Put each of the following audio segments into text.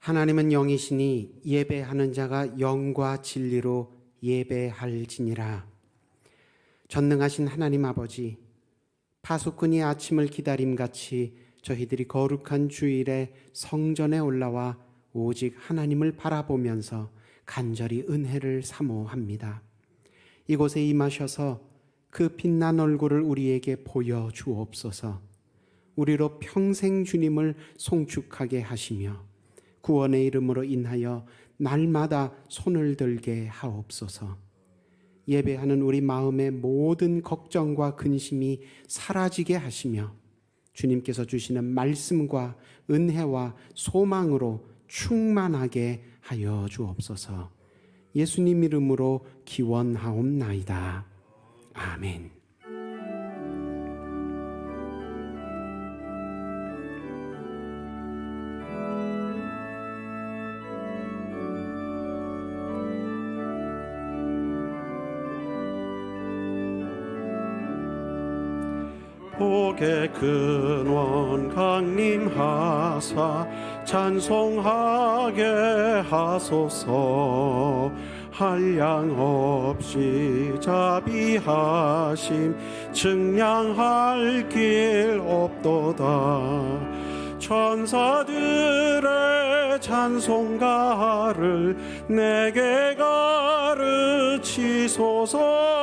하나님은 영이시니 예배하는 자가 영과 진리로 예배할지니라. 전능하신 하나님 아버지, 파수꾼이 아침을 기다림같이 저희들이 거룩한 주일에 성전에 올라와 오직 하나님을 바라보면서 간절히 은혜를 사모합니다. 이곳에 임하셔서 그 빛난 얼굴을 우리에게 보여주옵소서. 우리로 평생 주님을 송축하게 하시며 구원의 이름으로 인하여 날마다 손을 들게 하옵소서. 예배하는 우리 마음의 모든 걱정과 근심이 사라지게 하시며 주님께서 주시는 말씀과 은혜와 소망으로 충만하게 하여 주옵소서. 예수님 이름으로 기원하옵나이다. 아멘. 복의 근원 강림하사 찬송하게 하소서. 한량 없이 자비하심 증량할 길 없도다. 천사들의 찬송가를 내게 가르치소서.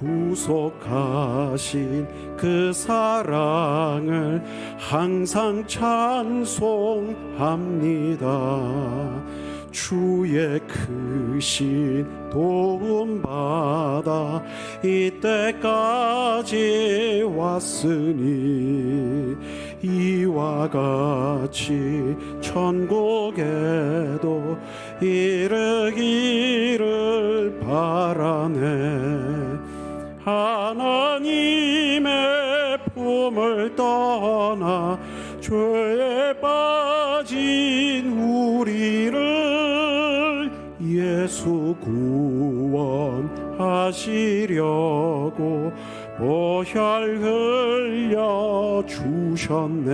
구속하신 그 사랑을 항상 찬송합니다. 주의 크신 도움받아 이때까지 왔으니 이와 같이 천국에도 이르기를 바라네. 하나님의 품을 떠나 죄에 빠진 우리를 예수 구원하시려고 보혈 흘려 주셨네.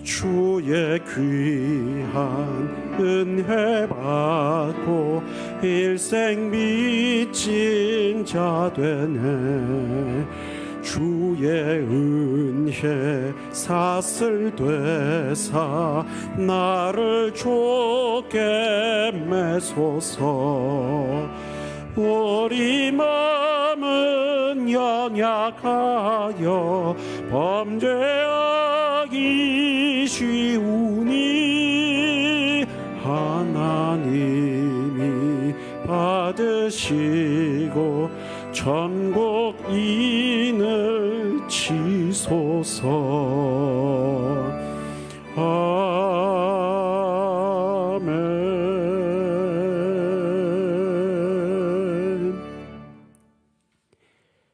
주의 귀한 은혜 받고 일생 믿진 자 되네. 주의 은혜 사슬 되사 나를 좁게 매소서. 우리 마음은 연약하여 범죄하기 쉬우니 하나님이 받으시고 천국 인을 치소서. 아멘.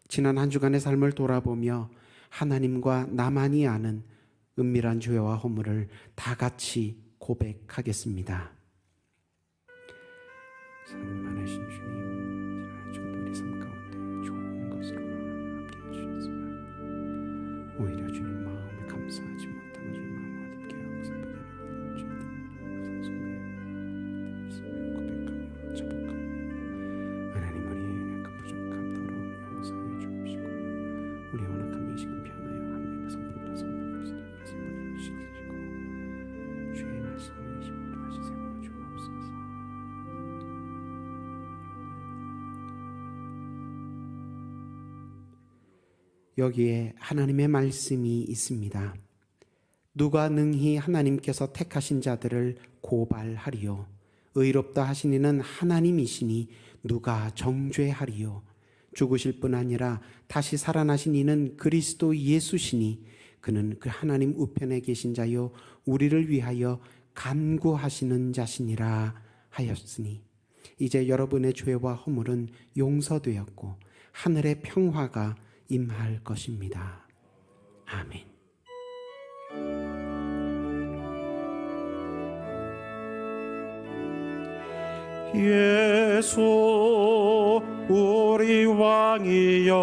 지난 한 주간의 삶을 돌아보며 하나님과 나만이 아는 은밀한 죄와 허물을 다 같이 고백하겠습니다. 사랑이 많으신 주님, 지난 우리 삶 가운데 좋은 것으로 함께 해주셨지만 오히려 주님 마음에 감사하지 못하고 주님 마음을 어둡게 하고 슬프게 하는 주님들 상속에 고백하며 자복하며 하나님 우리의 약한 부족함 더러움 용서해 주옵시고 우리 원악한 미식은 변하여 하나님의 성품이라 성령 그리스도의 말씀 보내어 주시고 주의 말씀을 힘으로 다시 세워 주옵소서. 여기에 하나님의 말씀이 있습니다. 누가 능히 하나님께서 택하신 자들을 고발하리요. 의롭다 하신 이는 하나님이시니 누가 정죄하리요. 죽으실 뿐 아니라 다시 살아나신 이는 그리스도 예수시니 그는 그 하나님 우편에 계신 자요 우리를 위하여 간구하시는 자시니라 하였으니 이제 여러분의 죄와 허물은 용서되었고 하늘의 평화가 임할 것입니다. 아멘. 예수 우리 왕이여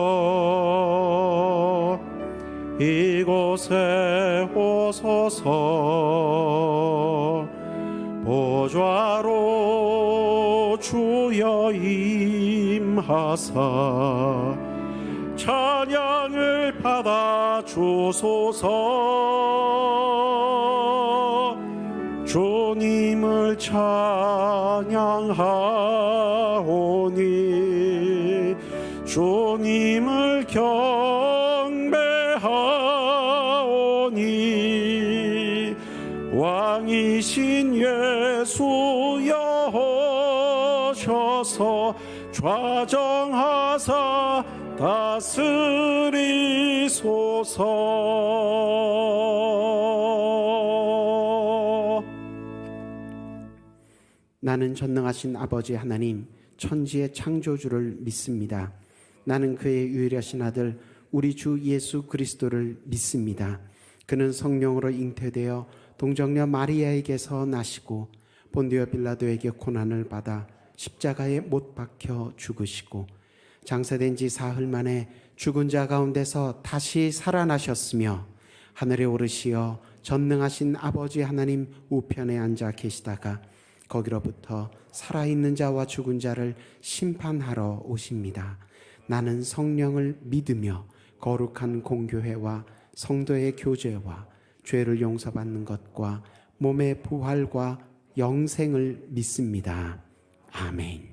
이곳에 오소서. 보좌로 주여 임하사 찬양을 받아 주소서. 주님을 찬양하오니 주님을 경배하오니 왕이신 예수여 오셔서 좌정하사 다스리소서. 나는 전능하신 아버지 하나님, 천지의 창조주를 믿습니다. 나는 그의 유일하신 아들 우리 주 예수 그리스도를 믿습니다. 그는 성령으로 잉태되어 동정녀 마리아에게서 나시고 본디오 빌라도에게 고난을 받아 십자가에 못 박혀 죽으시고 장사된 지 사흘 만에 죽은 자 가운데서 다시 살아나셨으며 하늘에 오르시어 전능하신 아버지 하나님 우편에 앉아 계시다가 거기로부터 살아있는 자와 죽은 자를 심판하러 오십니다. 나는 성령을 믿으며 거룩한 공교회와 성도의 교제와 죄를 용서받는 것과 몸의 부활과 영생을 믿습니다. 아멘.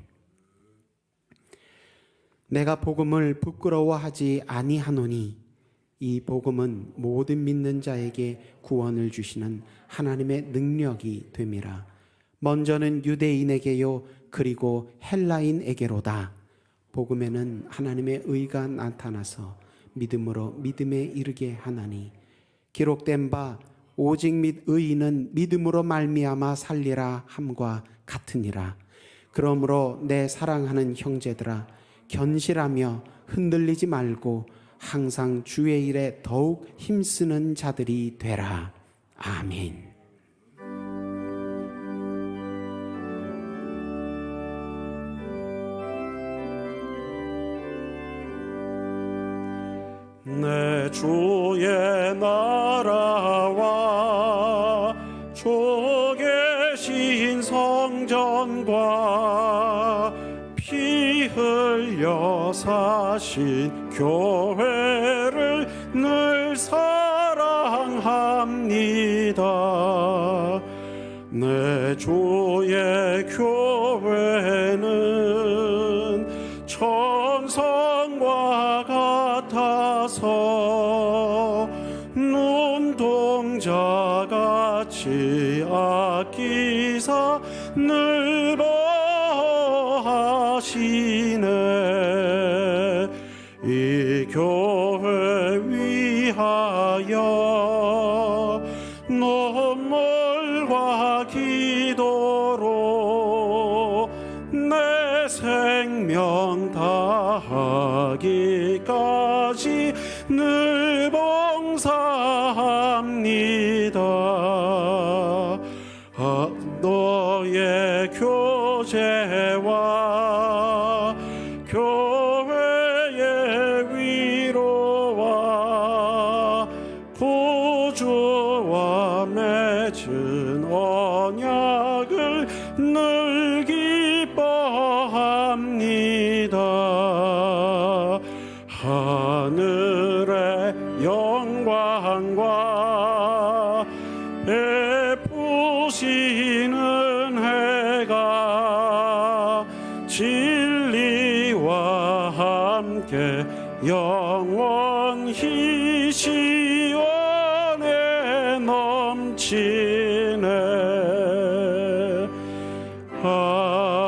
내가 복음을 부끄러워하지 아니하노니 이 복음은 모든 믿는 자에게 구원을 주시는 하나님의 능력이 됨이라. 먼저는 유대인에게요 그리고 헬라인에게로다. 복음에는 하나님의 의가 나타나서 믿음으로 믿음에 이르게 하나니 기록된 바 오직 의인은 믿음으로 말미암아 살리라 함과 같으니라. 그러므로 내 사랑하는 형제들아 견실하며 흔들리지 말고 항상 주의 일에 더욱 힘쓰는 자들이 되라. 아멘. 내 주의 나라와 주 계신 성전과 피 흘려 사신 교회를 늘 사랑합니다. 내 주의 교회는 천성과 같아서 눈동자같이 아끼사 늘 보하시네. 이 교회 위하여 눈물과 기도로 내 생명 다하기까지 늘 봉사합니다. 너의 교제와 교회의 위로와 구주와 맺은 언약을 늘 기뻐합니다. 하늘의 영광과 베푸시는 해가 진리와 함께 영원히 시원에 넘치네. 아멘.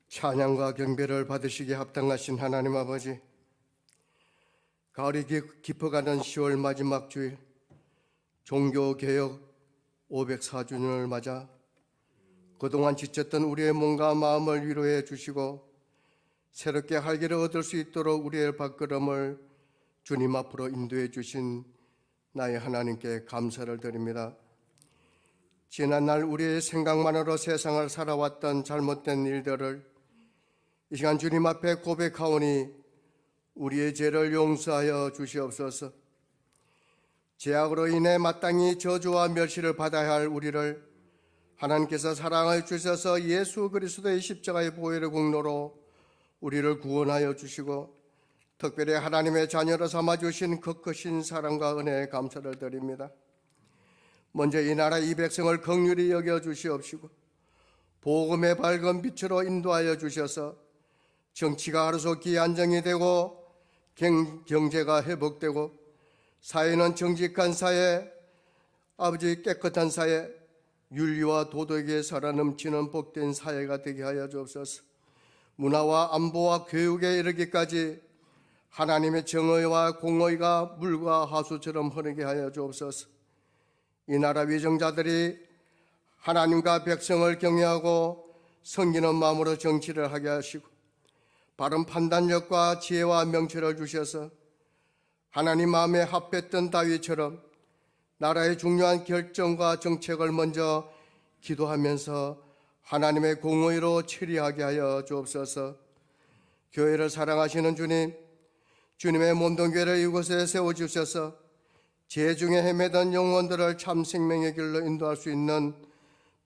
찬양과 경배를 받으시기에 합당하신 하나님 아버지, 가을이 깊어가는 10월 마지막 주일 종교개혁 504주년을 맞아 그동안 지쳤던 우리의 몸과 마음을 위로해 주시고 새롭게 활기를 얻을 수 있도록 우리의 발걸음을 주님 앞으로 인도해 주신 나의 하나님께 감사를 드립니다. 지난날 우리의 생각만으로 세상을 살아왔던 잘못된 일들을 이 시간 주님 앞에 고백하오니 우리의 죄를 용서하여 주시옵소서. 죄악으로 인해 마땅히 저주와 멸시를 받아야 할 우리를 하나님께서 사랑하여 주셔서 예수 그리스도의 십자가의 보혈의 공로로 우리를 구원하여 주시고 특별히 하나님의 자녀로 삼아주신 그 크신 사랑과 은혜에 감사를 드립니다. 먼저 이 나라 이 백성을 긍휼히 여겨 주시옵시고 복음의 밝은 빛으로 인도하여 주셔서 정치가 하루속히 안정이 되고 경제가 회복되고 사회는 정직한 사회, 아버지 깨끗한 사회, 윤리와 도덕에 살아넘치는 복된 사회가 되게 하여 주옵소서. 문화와 안보와 교육에 이르기까지 하나님의 정의와 공의가 물과 하수처럼 흐르게 하여 주옵소서. 이 나라 위정자들이 하나님과 백성을 경외하고 섬기는 마음으로 정치를 하게 하시고 바른 판단력과 지혜와 명철을 주셔서 하나님 마음에 합했던 다윗처럼 나라의 중요한 결정과 정책을 먼저 기도하면서 하나님의 공의로 처리하게 하여 주옵소서. 교회를 사랑하시는 주님, 주님의 몸동교회를 이곳에 세워주셔서 죄 중에 헤매던 영혼들을 참 생명의 길로 인도할 수 있는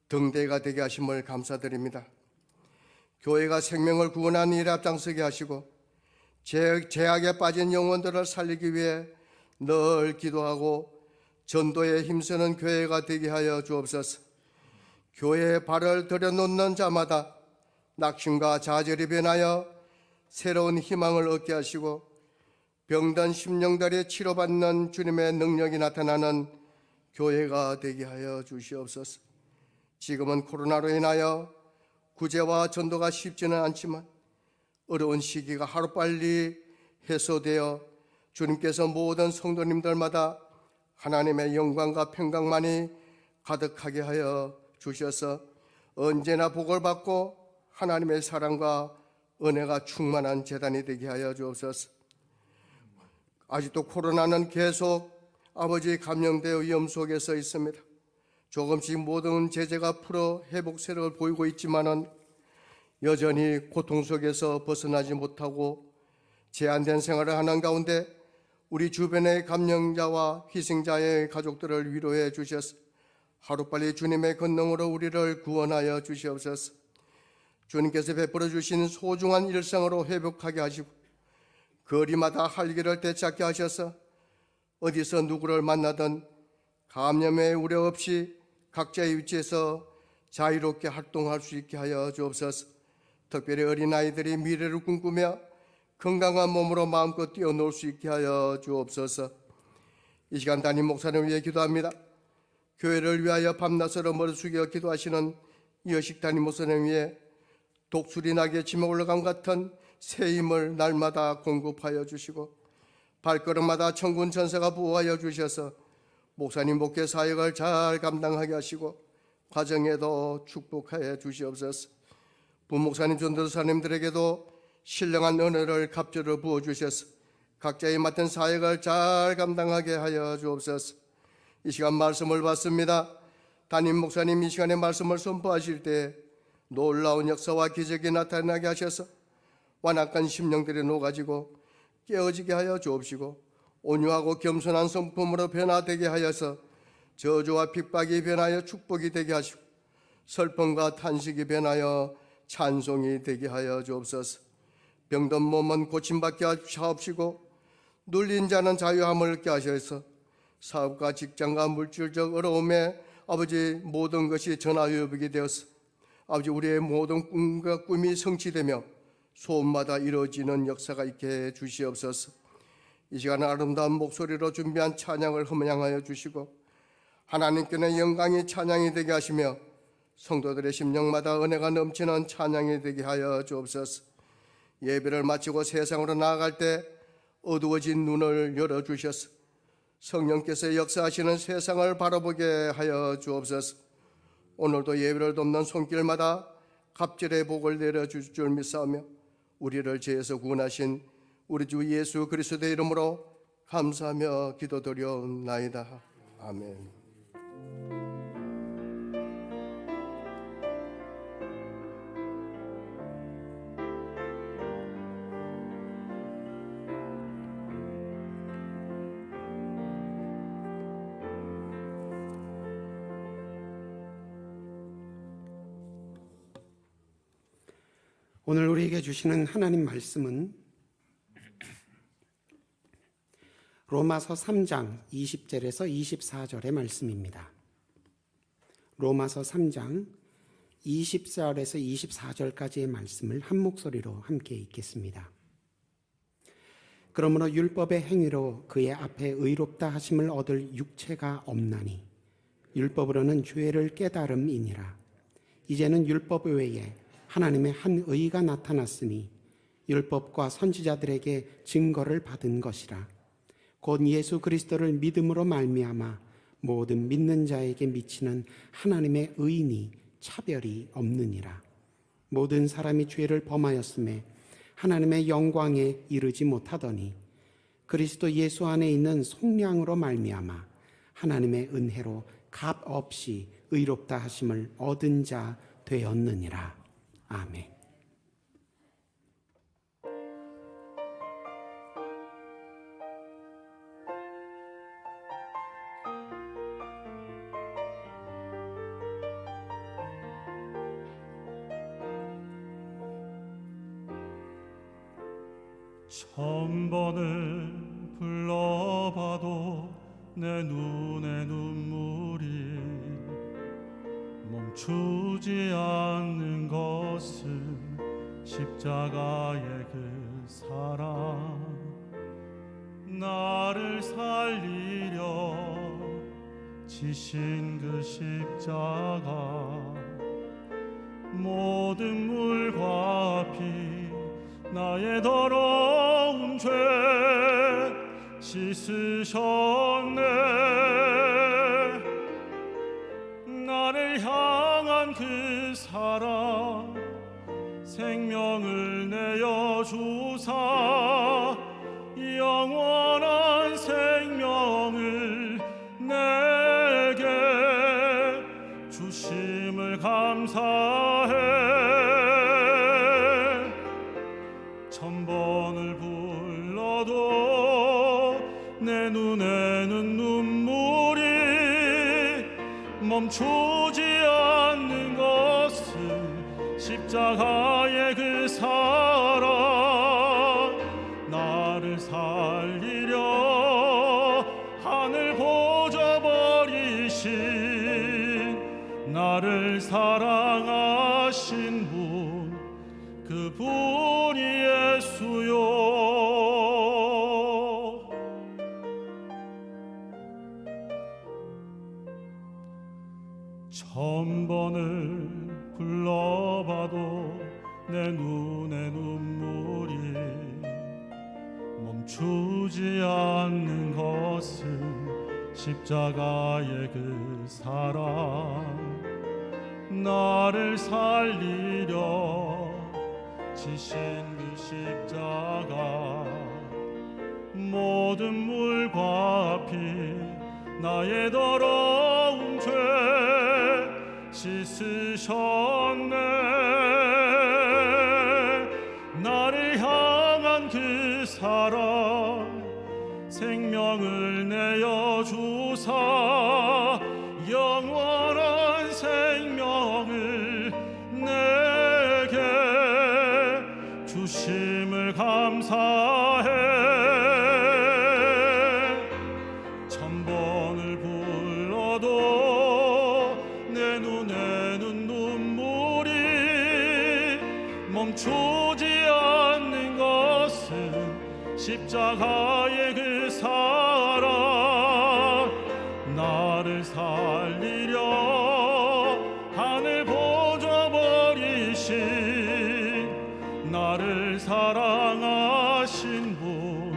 등대가 되게 하심을 감사드립니다. 교회가 생명을 구원하는 일에 앞장서게 하시고 죄악에 빠진 영혼들을 살리기 위해 늘 기도하고 전도에 힘쓰는 교회가 되게 하여 주옵소서. 교회에 발을 들여놓는 자마다 낙심과 좌절이 변하여 새로운 희망을 얻게 하시고 병든 심령들이 치료받는 주님의 능력이 나타나는 교회가 되게 하여 주시옵소서. 지금은 코로나로 인하여 구제와 전도가 쉽지는 않지만 어려운 시기가 하루빨리 해소되어 주님께서 모든 성도님들마다 하나님의 영광과 평강만이 가득하게 하여 주셔서 언제나 복을 받고 하나님의 사랑과 은혜가 충만한 재단이 되게 하여 주옵소서. 아직도 코로나는 계속 아버지 감염되어 위험 속에 서 있습니다. 조금씩 모든 제재가 풀어 회복세를 보이고 있지만은 여전히 고통 속에서 벗어나지 못하고 제한된 생활을 하는 가운데 우리 주변의 감염자와 희생자의 가족들을 위로해 주셔서 하루빨리 주님의 권능으로 우리를 구원하여 주시옵소서. 주님께서 베풀어 주신 소중한 일상으로 회복하게 하시고 거리마다 할 길을 되찾게 하셔서 어디서 누구를 만나든 감염의 우려 없이 각자의 위치에서 자유롭게 활동할 수 있게 하여 주옵소서. 특별히 어린아이들이 미래를 꿈꾸며 건강한 몸으로 마음껏 뛰어놀 수 있게 하여 주옵소서. 이 시간 담임 목사님을 위해 기도합니다. 교회를 위하여 밤낮으로 머리 숙여 기도하시는 이여식 담임 목사님 위해 독수리 나게 치며 올라감 같은 새 힘을 날마다 공급하여 주시고 발걸음마다 천군 천사가 보호하여 주셔서 목사님 목회 사역을 잘 감당하게 하시고 가정에도 축복하여 주시옵소서. 부목사님 전도사님들에게도 신령한 은혜를 갑절로 부어주셔서 각자의 맡은 사역을 잘 감당하게 하여 주옵소서. 이 시간 말씀을 받습니다. 담임 목사님 이 시간에 말씀을 선포하실 때 놀라운 역사와 기적이 나타나게 하셔서 완악한 심령들이 녹아지고 깨어지게 하여 주옵시고 온유하고 겸손한 성품으로 변화되게 하여서 저주와 핍박이 변하여 축복이 되게 하시고 슬픔과 탄식이 변하여 찬송이 되게 하여 주옵소서. 병든 몸은 고침받게 하옵시고 눌린 자는 자유함을 얻게 하셔서 사업과 직장과 물질적 어려움에 아버지 모든 것이 전화위복이 되어서 아버지 우리의 모든 꿈과 꿈이 성취되며 소원마다 이루어지는 역사가 있게 해 주시옵소서. 이 시간 아름다운 목소리로 준비한 찬양을 흠양하여 주시고 하나님께는 영광이 찬양이 되게 하시며 성도들의 심령마다 은혜가 넘치는 찬양이 되게 하여 주옵소서. 예배를 마치고 세상으로 나아갈 때 어두워진 눈을 열어주셔서 성령께서 역사하시는 세상을 바라보게 하여 주옵소서. 오늘도 예배를 돕는 손길마다 갑절의 복을 내려주실 줄 믿사오며 우리를 죄에서 구원하신 우리 주 예수 그리스도의 이름으로 감사하며 기도드려옵나이다. 아멘. 오늘 우리에게 주시는 하나님 말씀은 로마서 3장 20절에서 24절의 말씀입니다. 로마서 3장 20절에서 24절까지의 말씀을 한 목소리로 함께 읽겠습니다. 그러므로 율법의 행위로 그의 앞에 의롭다 하심을 얻을 육체가 없나니 율법으로는 죄를 깨달음이니라. 이제는 율법 외에 하나님의 한 의가 나타났으니 율법과 선지자들에게 증거를 받은 것이라. 곧 예수 그리스도를 믿음으로 말미암아 모든 믿는 자에게 미치는 하나님의 의인이 차별이 없느니라. 모든 사람이 죄를 범하였음에 하나님의 영광에 이르지 못하더니 그리스도 예수 안에 있는 속량으로 말미암아 하나님의 은혜로 값 없이 의롭다 하심을 얻은 자 되었느니라. 아멘. 천번을 불러봐도 내 눈에 눈물이 멈추지 않는 것은 십자가의 그 사랑. 나를 살리려 지신 그 십자가, 모든 물과 피 나의 더러운 죄 씻으셨네. 나를 향한 그 사랑, 생명을 내어 주사 영원한 생명을 내게 주심을 감사해. 천번을 불러도 내 눈에는 눈물이 멈추지 않는 것은 십자가의 그 사랑. 나를 살리려 하늘 보좌 버리신, 나를 사랑하신 분, 그분이 예수요. 천번을 불러봐도 내 눈에 눈물이 멈추지 않는 것은 십자가의 그 사랑. 나를 살리려 지신 그 십자가, 모든 물과 피 나의 더러운 죄 씻으셨네. 나를 향한 그 사랑, 생명을 내어 주사 영원한 생명을 내게 주심을 감사해. 천번을 불러도 내 눈에는 눈물이 멈추지 않는 것은 십자가의 그 사랑. 나를 살리려 하늘 보좌 버리신, 나를 사랑하신 분,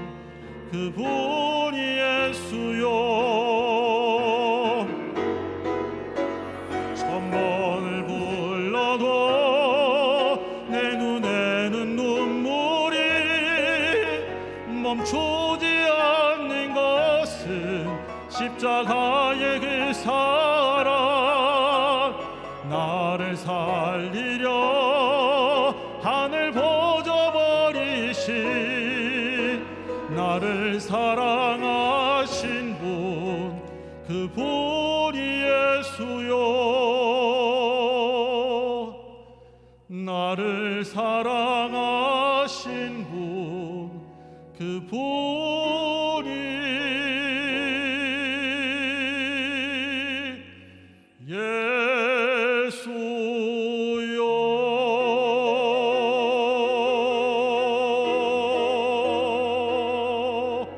그분이 예수요. 천번을 불러도 내 눈에는 눈물 나의 그 사랑 나를 살리려 하늘 보져버리신 나를 사랑하신 분 그분이 예수요 나를 사랑하신 분 그분이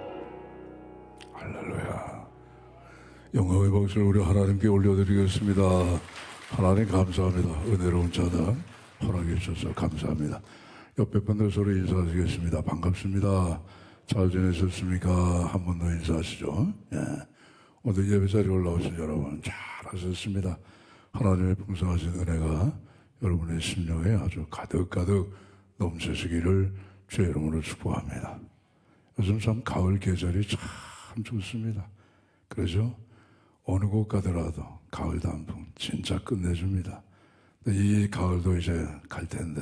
예수요. 할렐루야. 영광의 박수를 우리 하나님께 올려드리겠습니다. 하나님 감사합니다. 은혜로운 자다 허락해 주셔서 감사합니다. 옆에 분들 서로 인사하시겠습니다. 반갑습니다. 잘 지내셨습니까? 한 번 더 인사하시죠. 예. 오늘 예배 자리에 올라오신 여러분 잘하셨습니다. 하나님의 풍성하신 은혜가 여러분의 심령에 아주 가득가득 넘치시기를 주의 이름으로 축복합니다. 요즘 참 가을 계절이 참 좋습니다. 그러죠? 어느 곳 가더라도 가을 단풍 진짜 끝내줍니다. 이 가을도 이제 갈 텐데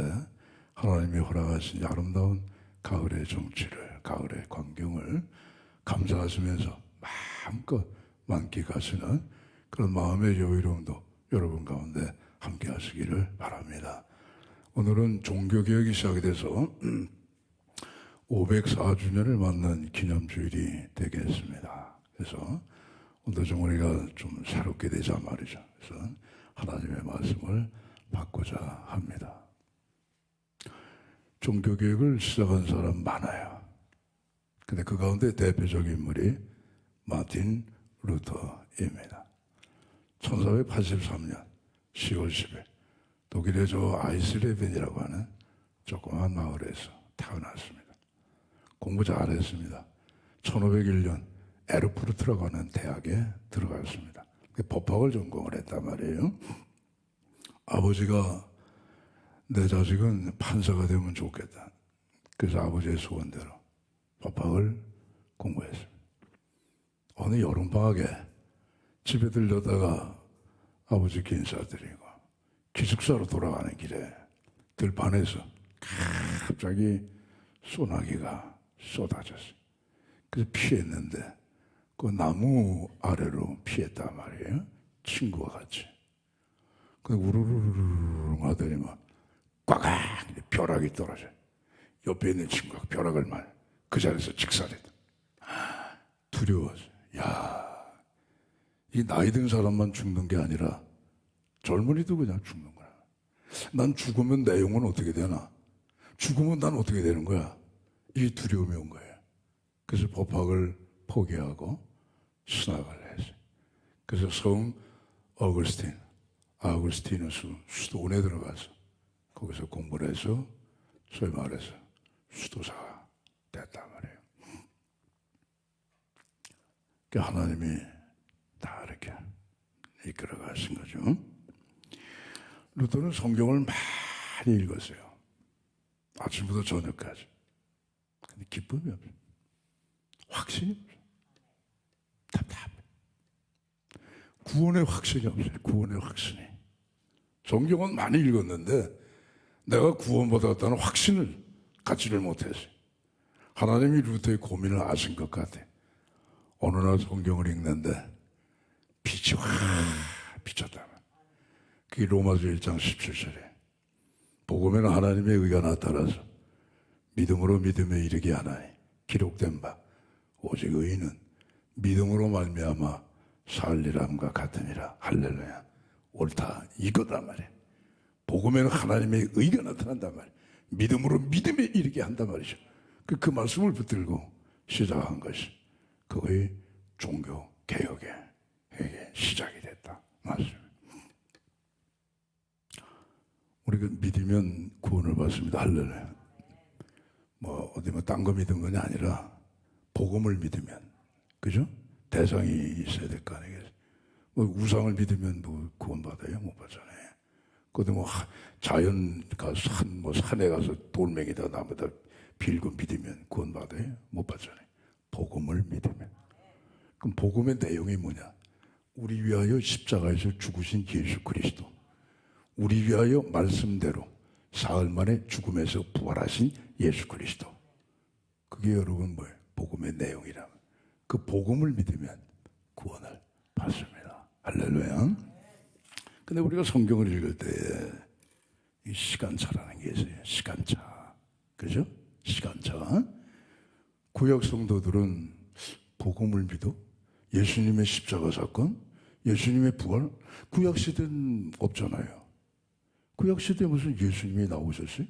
하나님이 허락하신 아름다운 가을의 정취를, 가을의 광경을 감사하시면서 마음껏 만끽하시는 그런 마음의 여유로움도 여러분 가운데 함께 하시기를 바랍니다. 오늘은 종교개혁이 시작이 돼서 504주년을 맞는 기념주일이 되겠습니다. 그래서 오늘 좀 우리가 좀 새롭게 되자 말이죠. 그래서 하나님의 말씀을 받고자 합니다. 종교개혁을 시작한 사람 많아요. 근데 그 가운데 대표적인 인물이 마틴 루터입니다. 1483년 10월 10일 독일의 저 아이슬레벤이라고 하는 조그만 마을에서 태어났습니다. 공부 잘했습니다. 1501년 에르푸르트라고 하는 대학에 들어갔습니다. 법학을 전공을 했단 말이에요. 아버지가 내 자식은 판사가 되면 좋겠다. 그래서 아버지의 소원대로 법학을 공부했습니다. 어느 여름방학에 집에 들렸다가 아버지께 인사드리고 기숙사로 돌아가는 길에 들판에서 갑자기 소나기가 쏟아졌어요. 그래서 피했는데 그 나무 아래로 피했단 말이에요. 친구와 같이. 근데 우르르르 하더니만 꽉 벼락이 떨어져요. 옆에 있는 친구가 벼락을 말 그 자리에서 직살했다. 두려워서 야, 이 나이 든 사람만 죽는 게 아니라 젊은이도 그냥 죽는 거야. 난 죽으면 내 영혼은 어떻게 되나? 죽으면 난 어떻게 되는 거야? 이 두려움이 온 거예요. 그래서 법학을 포기하고 신학을 했어요. 그래서 성 아우구스티누스 수도원에 들어가서 거기서 공부를 해서 소위 말해서 수도사가 됐단 말이에요. 그러니까 하나님이 다 이렇게 이끌어 가신 거죠. 루터는 성경을 많이 읽었어요. 아침부터 저녁까지. 근데 기쁨이 없어요. 확신이 없어요. 답답해. 구원의 확신이 없어요. 구원의 확신이. 성경은 많이 읽었는데 내가 구원받았다는 확신을 갖지를 못했어요. 하나님이 루터의 고민을 아신 것 같아. 어느 날 성경을 읽는데 빛이 확 비쳤다. 그게 로마서 1장 17절에 복음에는 하나님의 의가 나타나서 믿음으로 믿음에 이르게 하나니 기록된 바 오직 의인은 믿음으로 말미암아 살리람과 같으니라. 할렐루야. 옳다 이거단 말이야. 복음에는 하나님의 의가 나타난단 말이야. 믿음으로 믿음에 이르게 한단 말이죠. 그 말씀을 붙들고 시작한 것이 그의 종교 개혁의 시작이 됐다. 맞습니다. 우리가 믿으면 구원을 받습니다. 할렐루야. 뭐 어디 뭐 딴 거 믿은 건 아니라 복음을 믿으면, 그죠? 대상이 있어야 될 거 아니겠어요? 뭐 우상을 믿으면 뭐 구원받아요? 못 받잖아요. 그것도 뭐 자연가 산에 가서 돌멩이다 나무다 빌고 믿으면 구원받아요? 못 받잖아요. 복음을 믿으면. 그럼 복음의 내용이 뭐냐? 우리 위하여 십자가에서 죽으신 예수 그리스도, 우리 위하여 말씀대로 사흘 만에 죽음에서 부활하신 예수 그리스도. 그게 여러분 뭐예요? 복음의 내용이라. 그 복음을 믿으면 구원을 받습니다. 할렐루야. 근데 우리가 성경을 읽을 때 이 시간차라는 게 있어요. 시간차. 그죠? 시간차. 구약 성도들은 복음을 믿어? 예수님의 십자가 사건, 예수님의 부활, 구약 시대는 없잖아요. 구약 시대에 무슨 예수님이 나오셨어요?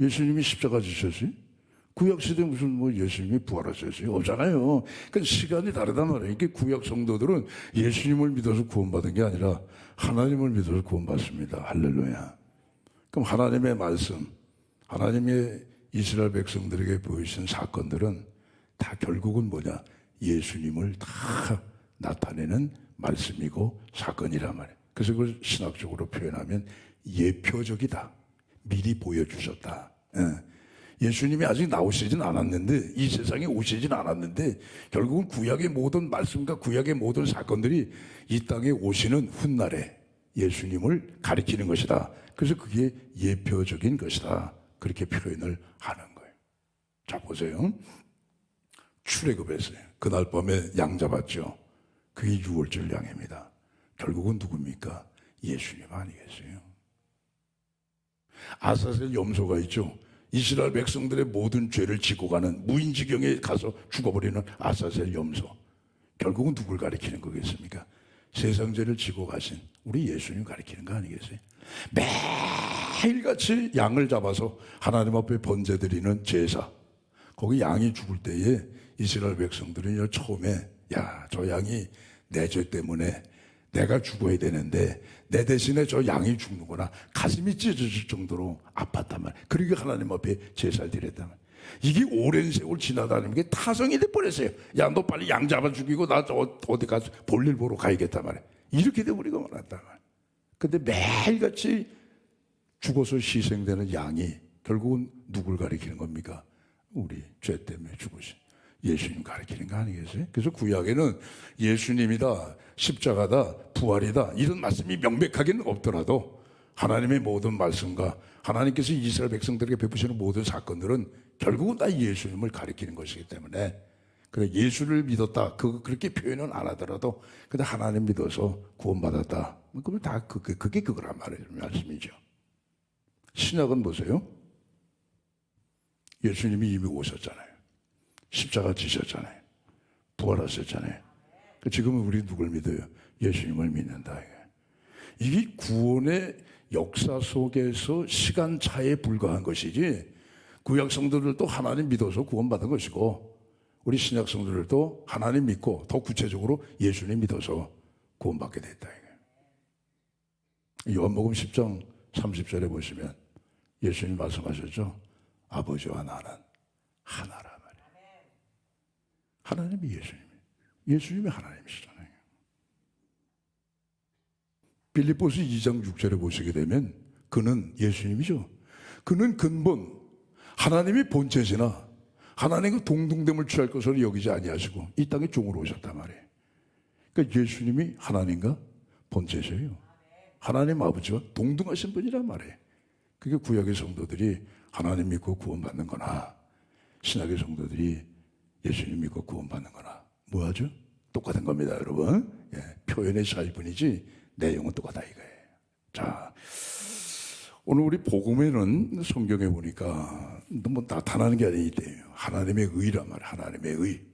예수님이 십자가 지셨어요? 구약 시대에 무슨 뭐 예수님이 부활하셨어요? 없잖아요. 그러니까 시간이 다르단 말이에요. 이게 구약 성도들은 예수님을 믿어서 구원받은 게 아니라 하나님을 믿어서 구원받습니다. 할렐루야. 그럼 하나님의 말씀, 하나님의 이스라엘 백성들에게 보이신 사건들은 다 결국은 뭐냐? 예수님을 다 나타내는 말씀이고 사건이란 말이에요. 그래서 그걸 신학적으로 표현하면 예표적이다. 미리 보여주셨다. 예수님이 아직 나오시진 않았는데, 이 세상에 오시진 않았는데, 결국은 구약의 모든 말씀과 구약의 모든 사건들이 이 땅에 오시는 훗날에 예수님을 가리키는 것이다. 그래서 그게 예표적인 것이다. 그렇게 표현을 하는 거예요. 자, 보세요. 출애굽했어요. 그날 밤에 양 잡았죠. 그게 유월절 양입니다. 결국은 누굽니까? 예수님 아니겠어요? 아사셀 염소가 있죠. 이스라엘 백성들의 모든 죄를 지고 가는 무인지경에 가서 죽어버리는 아사셀 염소. 결국은 누굴 가리키는 거겠습니까? 세상 죄를 지고 가신 우리 예수님 가리키는 거 아니겠어요? 매일같이 양을 잡아서 하나님 앞에 번제드리는 제사. 거기 양이 죽을 때에 이스라엘 백성들은 처음에 야, 저 양이 내 죄 때문에 내가 죽어야 되는데 내 대신에 저 양이 죽는구나. 가슴이 찢어질 정도로 아팠단 말이에요. 그러니까 하나님 앞에 제사를 드렸단 말이에요. 이게 오랜 세월 지나다니는 게 타성이 돼버렸어요. 야, 너 빨리 양 잡아 죽이고 나 어디 가서 볼일 보러 가야겠단 말이에요. 이렇게 돼버리고 말았단 말이에요. 근데 매일같이 죽어서 희생되는 양이 결국은 누굴 가리키는 겁니까? 우리 죄 때문에 죽으신 예수님 가리키는 거 아니겠어요? 그래서 구약에는 예수님이다, 십자가다, 부활이다 이런 말씀이 명백하게는 없더라도 하나님의 모든 말씀과 하나님께서 이스라엘 백성들에게 베푸시는 모든 사건들은 결국은 다 예수님을 가리키는 것이기 때문에 그래 예수를 믿었다 그렇게 표현은 안 하더라도 근데 하나님 믿어서 구원받았다 그러면 다 그게 그거란 말씀이죠. 신약은 보세요. 예수님이 이미 오셨잖아요. 십자가 지셨잖아요. 부활하셨잖아요. 지금은 우리 누굴 믿어요? 예수님을 믿는다. 이게 구원의 역사 속에서 시간차에 불과한 것이지 구약 성도들도 하나님 믿어서 구원받은 것이고 우리 신약 성도들도 하나님 믿고 더 구체적으로 예수님 믿어서 구원받게 됐다. 요한복음 10장 30절에 보시면 예수님 말씀하셨죠. 아버지와 나는 하나라 말이에요. 하나님이 예수님이에요. 예수님이 하나님이시잖아요. 빌립보서 2장 6절에 보시게 되면 그는 예수님이죠. 그는 근본 하나님의 본체시나 하나님과 동등됨을 취할 것으로 여기지 아니하시고 이 땅에 종으로 오셨단 말이에요. 그러니까 예수님이 하나님과 본체셔요. 하나님 아버지와 동등하신 분이란 말이에요. 그게 구약의 성도들이 하나님 믿고 구원받는 거나 신약의 성도들이 예수님 믿고 구원받는 거나 뭐하죠? 똑같은 겁니다, 여러분. 표현의 차이뿐이지 내용은 똑같다 이거예요. 자, 오늘 우리 복음에는 성경에 보니까 뭐 나타나는 게 아니에요. 하나님의 의란 말이에요. 하나님의 의.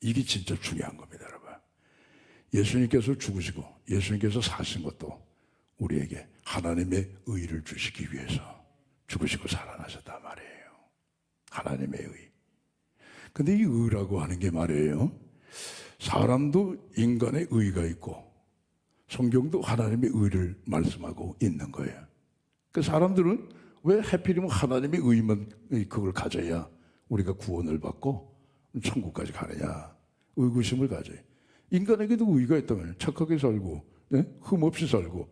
이게 진짜 중요한 겁니다, 여러분. 예수님께서 죽으시고 예수님께서 사신 것도 우리에게 하나님의 의를 주시기 위해서 죽으시고 살아나셨단 말이에요. 하나님의 의. 근데 이 의라고 하는 게 말이에요. 사람도 인간의 의가 있고 성경도 하나님의 의를 말씀하고 있는 거예요. 그 사람들은 왜 하필이면 하나님의 의만 그걸 가져야 우리가 구원을 받고 천국까지 가느냐. 의구심을 가져요. 인간에게도 의가 있다면 착하게 살고 흠 없이 살고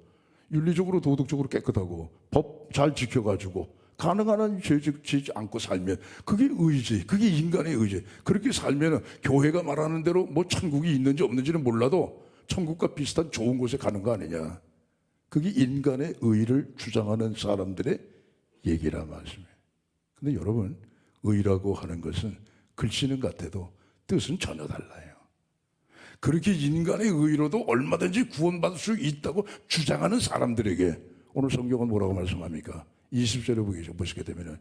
윤리적으로 도덕적으로 깨끗하고 법 잘 지켜가지고 가능한 한 죄 짓지 않고 살면 그게 의지. 그게 인간의 의지. 그렇게 살면 교회가 말하는 대로 뭐 천국이 있는지 없는지는 몰라도 천국과 비슷한 좋은 곳에 가는 거 아니냐. 그게 인간의 의를 주장하는 사람들의 얘기란 말씀이에요. 근데 여러분, 의라고 하는 것은 글씨는 같아도 뜻은 전혀 달라요. 그렇게 인간의 의로도 얼마든지 구원받을 수 있다고 주장하는 사람들에게 오늘 성경은 뭐라고 말씀합니까? 20절에 보시게 되면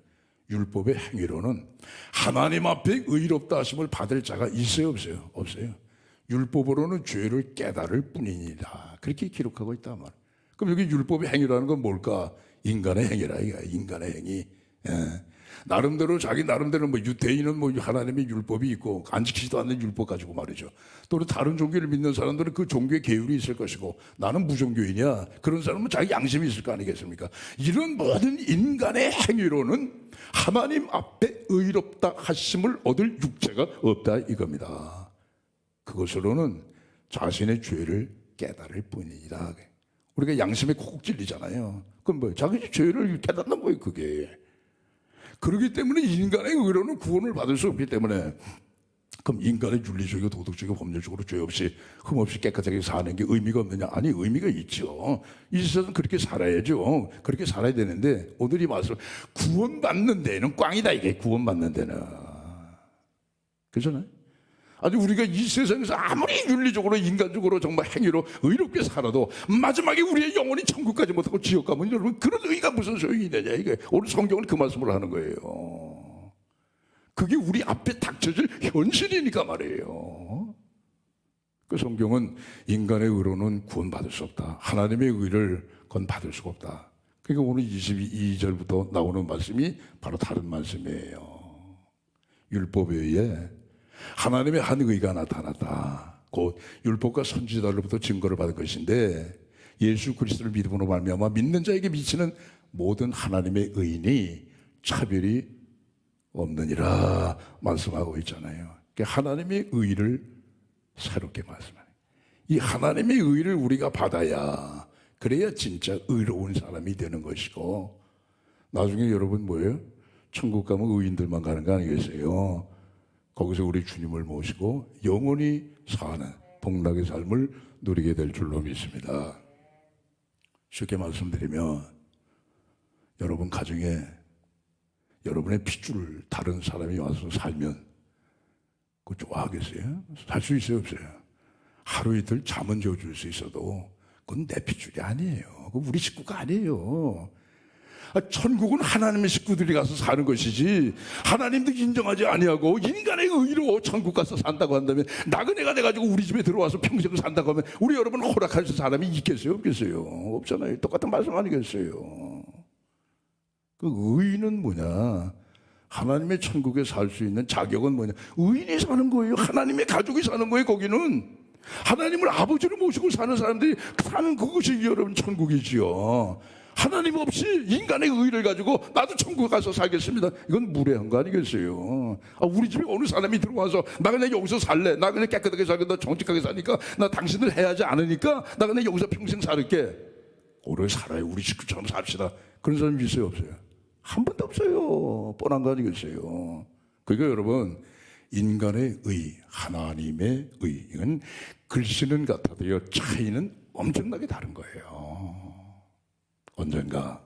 율법의 행위로는 하나님 앞에 의롭다 하심을 받을 자가 있어요, 없어요? 없어요. 율법으로는 죄를 깨달을 뿐이니라. 그렇게 기록하고 있단 말이에요. 그럼 여기 율법의 행위라는 건 뭘까? 인간의 행위라 이거야. 인간의 행위. 예. 나름대로 자기 나름대로 뭐 유대인은 뭐 하나님의 율법이 있고 안 지키지도 않는 율법 가지고 말이죠. 또는 다른 종교를 믿는 사람들은 그 종교의 계율이 있을 것이고 나는 무종교인이야. 그런 사람은 자기 양심이 있을 거 아니겠습니까? 이런 모든 인간의 행위로는 하나님 앞에 의롭다 하심을 얻을 육체가 없다 이겁니다. 그것으로는 자신의 죄를 깨달을 뿐이다. 우리가 양심에 콕 찔리잖아요. 그럼 뭐예요? 자기 죄를 깨닫는 거예요, 그게. 그렇기 때문에 인간의 의로는 구원을 받을 수 없기 때문에 그럼 인간의 윤리적이고 도덕적이고 법률적으로 죄 없이 흠 없이 깨끗하게 사는 게 의미가 없느냐? 아니, 의미가 있죠. 이 세상은 그렇게 살아야죠. 그렇게 살아야 되는데 오늘 이 말씀 구원받는 데는 꽝이다 이게 구원받는 데는. 그렇잖아요. 아니 우리가 이 세상에서 아무리 윤리적으로 인간적으로 정말 행위로 의롭게 살아도 마지막에 우리의 영혼이 천국까지 못하고 지옥 가면 여러분 그런 의의가 무슨 소용이 되냐 이게 오늘 성경은 그 말씀을 하는 거예요. 그게 우리 앞에 닥쳐질 현실이니까 말이에요. 그 성경은 인간의 의로는 구원받을 수 없다. 하나님의 의를 건 받을 수가 없다. 그러니까 오늘 22절부터 나오는 말씀이 바로 다른 말씀이에요. 율법에 의해 하나님의 한 의가 나타났다. 곧 율법과 선지자로부터 증거를 받은 것인데 예수 그리스도를 믿음으로 말미암아 믿는 자에게 미치는 모든 하나님의 의인이 차별이 없느니라 말씀하고 있잖아요. 그러니까 하나님의 의를 새롭게 말씀하는 이 하나님의 의를 우리가 받아야 그래야 진짜 의로운 사람이 되는 것이고 나중에 여러분 뭐예요? 천국 가면 의인들만 가는 거 아니겠어요? 거기서 우리 주님을 모시고 영원히 사는 복락의 삶을 누리게 될 줄로 믿습니다. 쉽게 말씀드리면 여러분 가정에 여러분의 핏줄을 다른 사람이 와서 살면 그거 좋아하겠어요? 살 수 있어요? 없어요? 하루 이틀 잠은 재워줄 수 있어도 그건 내 핏줄이 아니에요. 그건 우리 식구가 아니에요. 천국은 하나님의 식구들이 가서 사는 것이지 하나님도 인정하지 아니하고 인간의 의로 천국 가서 산다고 한다면 나그네가 돼가지고 우리 집에 들어와서 평생 산다고 하면 우리 여러분 허락할 사람이 있겠어요? 없겠어요? 없잖아요. 똑같은 말씀 아니겠어요? 그 의인은 뭐냐? 하나님의 천국에 살 수 있는 자격은 뭐냐? 의인이 사는 거예요. 하나님의 가족이 사는 거예요. 거기는 하나님을 아버지로 모시고 사는 사람들이 사는 그것이 여러분 천국이지요. 하나님 없이 인간의 의를 가지고 나도 천국 가서 살겠습니다. 이건 무례한 거 아니겠어요? 우리 집에 어느 사람이 들어와서 나 그냥 여기서 살래. 나 그냥 깨끗하게 살겠다. 정직하게 사니까 나 당신들 해야지 않으니까 나 그냥 여기서 평생 살을게. 오래 살아요. 우리 식구처럼 삽시다. 그런 사람이 있어요? 없어요? 한 번도 없어요. 뻔한 거 아니겠어요? 그러니까 여러분 인간의 의, 하나님의 의 이건 글씨는 같아도요 차이는 엄청나게 다른 거예요. 언젠가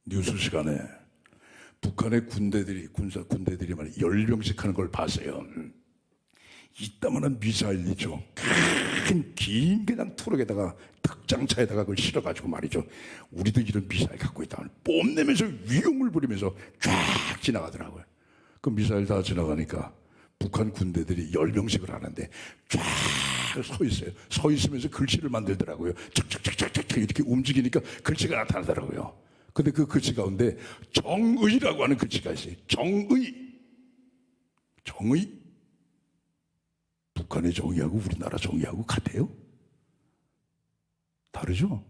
뉴스 시간에 북한의 군대들이 말이야 열병식 하는 걸 봤어요. 이따만한 미사일이죠. 큰 긴 그냥 트럭에다가 특장차에다가 그걸 실어가지고 말이죠. 우리도 이런 미사일 갖고 있다. 뽐내면서 위용을 부리면서 쫙 지나가더라고요. 그 미사일 다 지나가니까 북한 군대들이 열병식을 하는데 쫙 서 있어요. 서 있으면서 글씨를 만들더라고요. 착착착착착 이렇게 움직이니까 글씨가 나타나더라고요. 근데 그 글씨 가운데 정의라고 하는 글씨가 있어요. 정의. 북한의 정의하고 우리나라 정의하고 같아요? 다르죠?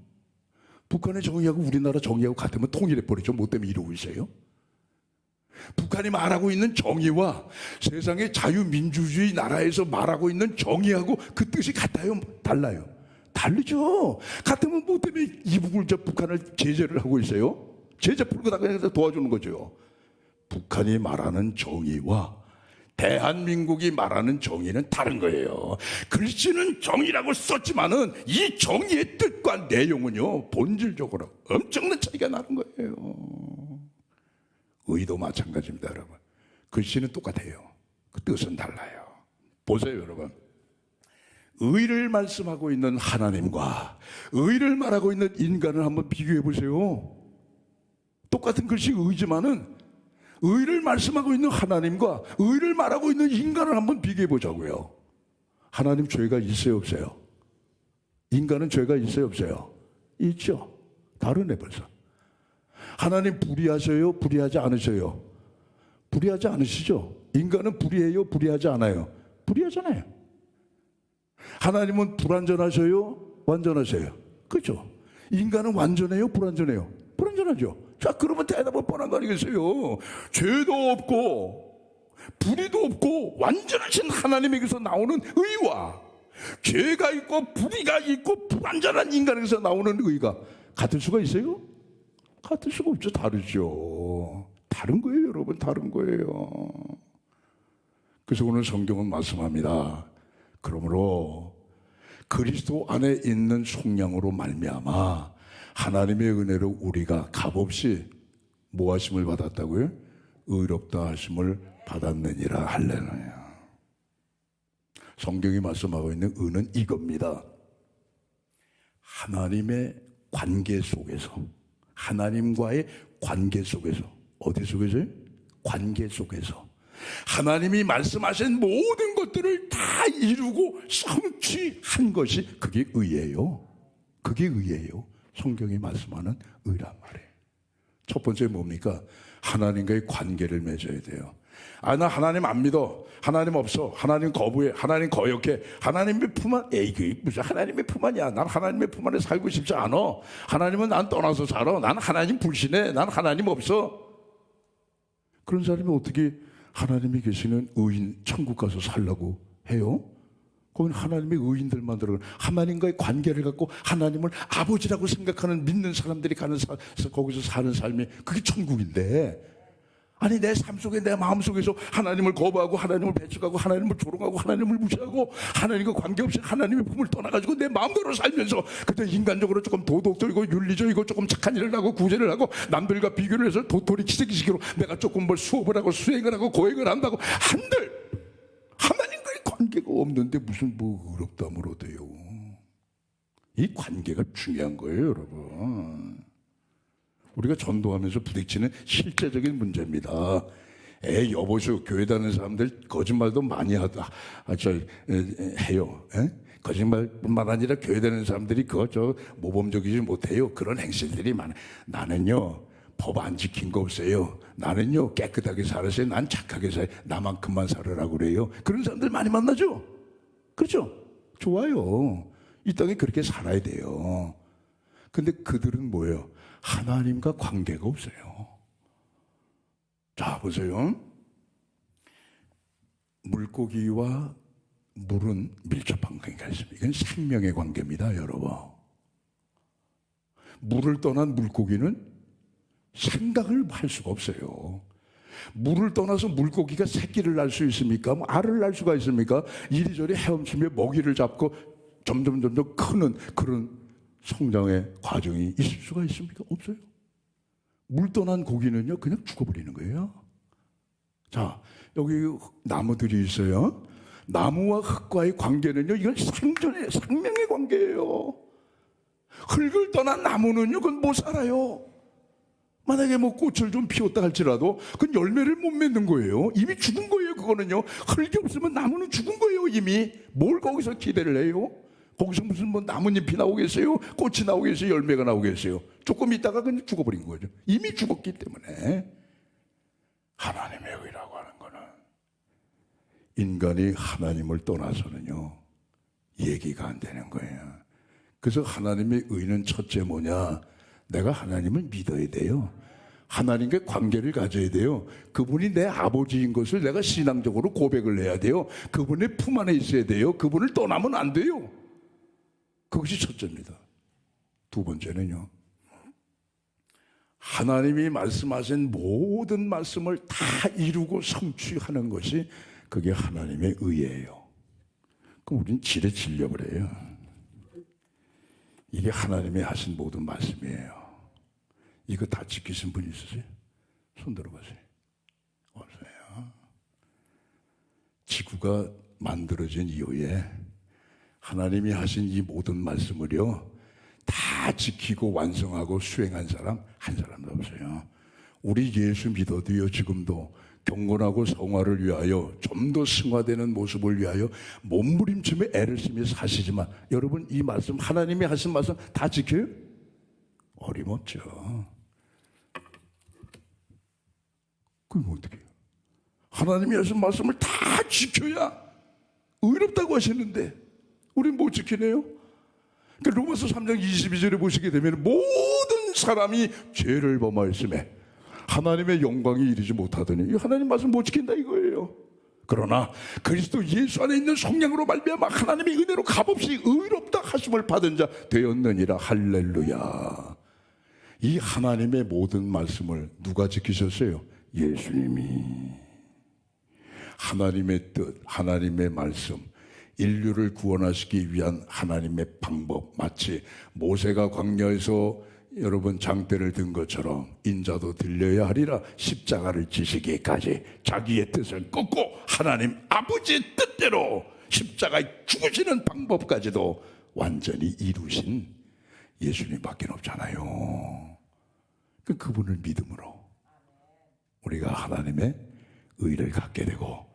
북한의 정의하고 우리나라 정의하고 같으면 통일해버리죠. 뭐 때문에 이러고 있어요? 북한이 말하고 있는 정의와 세상의 자유민주주의 나라에서 말하고 있는 정의하고 그 뜻이 같아요? 달라요? 다르죠? 같으면 뭐 때문에 이북을 북한을 제재를 하고 있어요? 제재 풀고 나가서 도와주는 거죠. 북한이 말하는 정의와 대한민국이 말하는 정의는 다른 거예요. 글씨는 정의라고 썼지만은 이 정의의 뜻과 내용은요, 본질적으로 엄청난 차이가 나는 거예요. 의도 마찬가지입니다, 여러분. 글씨는 똑같아요. 그 뜻은 달라요. 보세요, 여러분. 의를 말씀하고 있는 하나님과 의를 말하고 있는 인간을 한번 비교해 보세요. 똑같은 글씨 의지만은 의를 말씀하고 있는 하나님과 의를 말하고 있는 인간을 한번 비교해 보자고요. 하나님 죄가 있어요, 없어요? 인간은 죄가 있어요, 없어요? 있죠. 다르네 벌써. 하나님 불의하셔요, 불의하지 않으셔요? 불의하지 않으시죠? 인간은 불의해요, 불의하지 않아요? 불의하잖아요. 하나님은 불완전하셔요, 완전하셔요? 그렇죠? 인간은 완전해요, 불완전해요? 불완전하죠. 자, 그러면 대답은 뻔한 거 아니겠어요? 죄도 없고 불의도 없고 완전하신 하나님에게서 나오는 의와 죄가 있고 불의가 있고 불완전한 인간에게서 나오는 의가 같을 수가 있어요? 같을 수가 없죠. 다르죠. 다른 거예요, 여러분. 다른 거예요. 그래서 오늘 성경은 말씀합니다. 그러므로 그리스도 안에 있는 속량으로 말미암아 하나님의 은혜로 우리가 값없이 뭐하심을 받았다고요? 의롭다 하심을 받았느니라. 할렐루야. 성경이 말씀하고 있는 의는 이겁니다. 하나님의 관계 속에서, 하나님과의 관계 속에서, 어디 속에서요? 관계 속에서 하나님이 말씀하신 모든 것들을 다 이루고 성취한 것이 그게 의예요. 그게 의예요. 성경이 말씀하는 의란 말이에요. 첫 번째 뭡니까? 하나님과의 관계를 맺어야 돼요. 나 하나님 안 믿어. 하나님 없어. 하나님 거부해. 하나님 거역해. 하나님의 품 안, 그게 무슨 하나님의 품 안이야. 난 하나님의 품 안에 살고 싶지 않아. 하나님은 난 떠나서 살아. 난 하나님 불신해. 난 하나님 없어. 그런 사람이 어떻게 하나님이 계시는 의인 천국 가서 살라고 해요? 거기는 하나님의 의인들만 들어가는, 하나님과의 관계를 갖고 하나님을 아버지라고 생각하는 믿는 사람들이 가는 거기서 사는 삶이 그게 천국인데, 아니 내 삶 속에 내 마음 속에서 하나님을 거부하고 하나님을 배척하고 하나님을 조롱하고 하나님을 무시하고 하나님과 관계없이 하나님의 품을 떠나가지고 내 마음대로 살면서 그때 인간적으로 조금 도덕적이고 윤리적이고 조금 착한 일을 하고 구제를 하고 남들과 비교를 해서 도토리 키재기식으로 내가 조금 뭘 수업을 하고 수행을 하고 고행을 한다고 한들 하나님과의 관계가 없는데 무슨 뭐 의롭다므로 돼요. 이 관계가 중요한 거예요, 여러분. 우리가 전도하면서 부딪히는 실제적인 문제입니다. 여보시오, 교회 다니는 사람들 거짓말도 많이 해요. 거짓말뿐만 아니라 교회 다니는 사람들이 모범적이지 못해요. 그런 행실들이 많아요. 나는요 법 안 지킨 거 없어요. 나는요 깨끗하게 살았어요. 난 착하게 살아요. 나만큼만 살으라고 그래요. 그런 사람들 많이 만나죠. 그렇죠? 좋아요. 이 땅에 그렇게 살아야 돼요. 근데 그들은 뭐예요? 하나님과 관계가 없어요. 자, 보세요. 물고기와 물은 밀접한 관계가 있습니다. 이건 생명의 관계입니다, 여러분. 물을 떠난 물고기는 생각을 할 수가 없어요. 물을 떠나서 물고기가 새끼를 낳을 수 있습니까? 알을 낳을 수가 있습니까? 이리저리 헤엄치며 먹이를 잡고 점점 크는 그런 성장의 과정이 있을 수가 있습니까? 없어요. 물 떠난 고기는요 그냥 죽어버리는 거예요. 자, 여기 나무들이 있어요. 나무와 흙과의 관계는요 이건 생명의 관계예요. 흙을 떠난 나무는요 그건 못 살아요. 만약에 뭐 꽃을 좀 피웠다 할지라도 그건 열매를 못 맺는 거예요. 이미 죽은 거예요. 그거는요 흙이 없으면 나무는 죽은 거예요. 이미 뭘 거기서 기대를 해요? 거기서 무슨 뭐 나뭇잎이 나오겠어요? 꽃이 나오겠어요? 열매가 나오겠어요? 조금 있다가 그냥 죽어버린 거죠. 이미 죽었기 때문에. 하나님의 의라고 하는 거는 인간이 하나님을 떠나서는요 얘기가 안 되는 거예요. 그래서 하나님의 의는 첫째 뭐냐? 내가 하나님을 믿어야 돼요. 하나님과 관계를 가져야 돼요. 그분이 내 아버지인 것을 내가 신앙적으로 고백을 해야 돼요. 그분의 품 안에 있어야 돼요. 그분을 떠나면 안 돼요. 그것이 첫째입니다. 두 번째는요, 하나님이 말씀하신 모든 말씀을 다 이루고 성취하는 것이 그게 하나님의 의예요. 그럼 우리는 지레 질려버려요. 이게 하나님의 하신 모든 말씀이에요. 이거 다 지키신 분 있으세요? 손 들어보세요. 없어요. 지구가 만들어진 이후에 하나님이 하신 이 모든 말씀을요 다 지키고 완성하고 수행한 사람 한 사람도 없어요. 우리 예수 믿어도요 지금도 경건하고 성화를 위하여 좀 더 승화되는 모습을 위하여 몸부림치며 애를 쓰며 사시지만 여러분 이 말씀 하나님이 하신 말씀 다 지켜요? 어림없죠. 그럼 어떻게 해요? 하나님이 하신 말씀을 다 지켜야 의롭다고 하시는데 우리는 못 지키네요. 그러니까 로마서 3장 22절에 보시게 되면 모든 사람이 죄를 범하였음에 하나님의 영광이 이르지 못하더니 하나님 말씀 못 지킨다 이거예요. 그러나 그리스도 예수 안에 있는 성령으로 말미암아 하나님의 은혜로 값없이 의롭다 하심을 받은 자 되었느니라. 할렐루야. 이 하나님의 모든 말씀을 누가 지키셨어요? 예수님이. 하나님의 뜻, 하나님의 말씀, 인류를 구원하시기 위한 하나님의 방법, 마치 모세가 광야에서 여러분 장대를 든 것처럼 인자도 들려야 하리라 십자가를 지시기까지 자기의 뜻을 꺾고 하나님 아버지의 뜻대로 십자가에 죽으시는 방법까지도 완전히 이루신 예수님밖에 없잖아요. 그분을 믿음으로 우리가 하나님의 의를 갖게 되고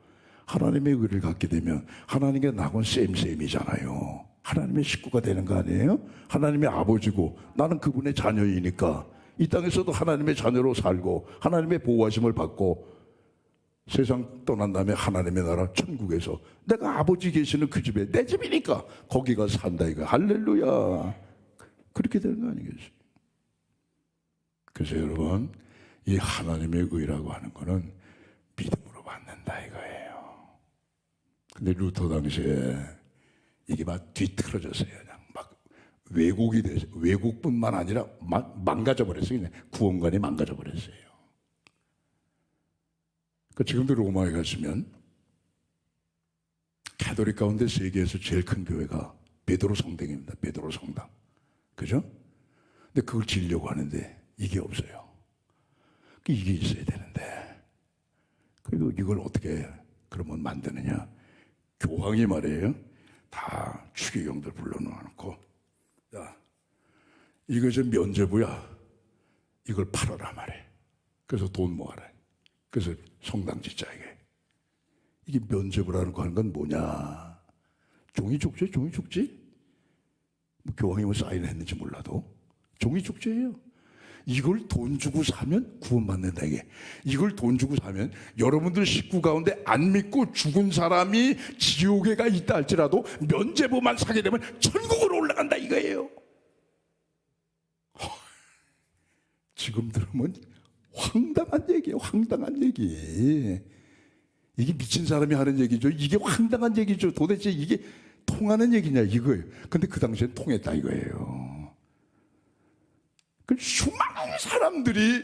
하나님의 의를 갖게 되면 하나님과 나하고는 셈셈이잖아요. 하나님의 식구가 되는 거 아니에요? 하나님의 아버지고 나는 그분의 자녀이니까 이 땅에서도 하나님의 자녀로 살고 하나님의 보호하심을 받고 세상 떠난 다음에 하나님의 나라 천국에서 내가 아버지 계시는 그 집에 내 집이니까 거기 가서 산다 이거. 할렐루야. 그렇게 되는 거 아니겠어요? 그래서 여러분 이 하나님의 의라고 하는 거는 믿음으로 받는다 이거예요. 근데 루터 당시에 이게 막 뒤틀어졌어요. 그냥 막 왜곡이 돼서 왜곡뿐만 아니라 망가져 버렸어요. 그냥 구원관이 망가져 버렸어요. 그 지금도 로마에 가시면 가톨릭 가운데 세계에서 제일 큰 교회가 베드로 성당입니다. 베드로 성당, 그죠? 근데 그걸 지으려고 하는데 이게 없어요. 이게 있어야 되는데 그리고 이걸 어떻게 그러면 만드느냐? 교황이 말이에요. 다 추기경들 불러놓고 야 이거 좀 면죄부야 이걸 팔아라 말해. 그래서 돈 모아라. 그래서 성당 짓자 이게 면죄부라는 거 하는 건 뭐냐? 종이축제 종이축제? 뭐 교황이 뭐 사인했는지 몰라도 종이축제예요. 이걸 돈 주고 사면 구원받는다 이게. 이걸 돈 주고 사면 여러분들 식구 가운데 안 믿고 죽은 사람이 지옥에 가 있다 할지라도 면죄부만 사게 되면 천국으로 올라간다 이거예요. 지금 들으면 황당한 얘기예요. 황당한 얘기. 이게 미친 사람이 하는 얘기죠. 이게 황당한 얘기죠. 도대체 이게 통하는 얘기냐 이거예요. 근데 그 당시엔 통했다 이거예요. 수많은 사람들이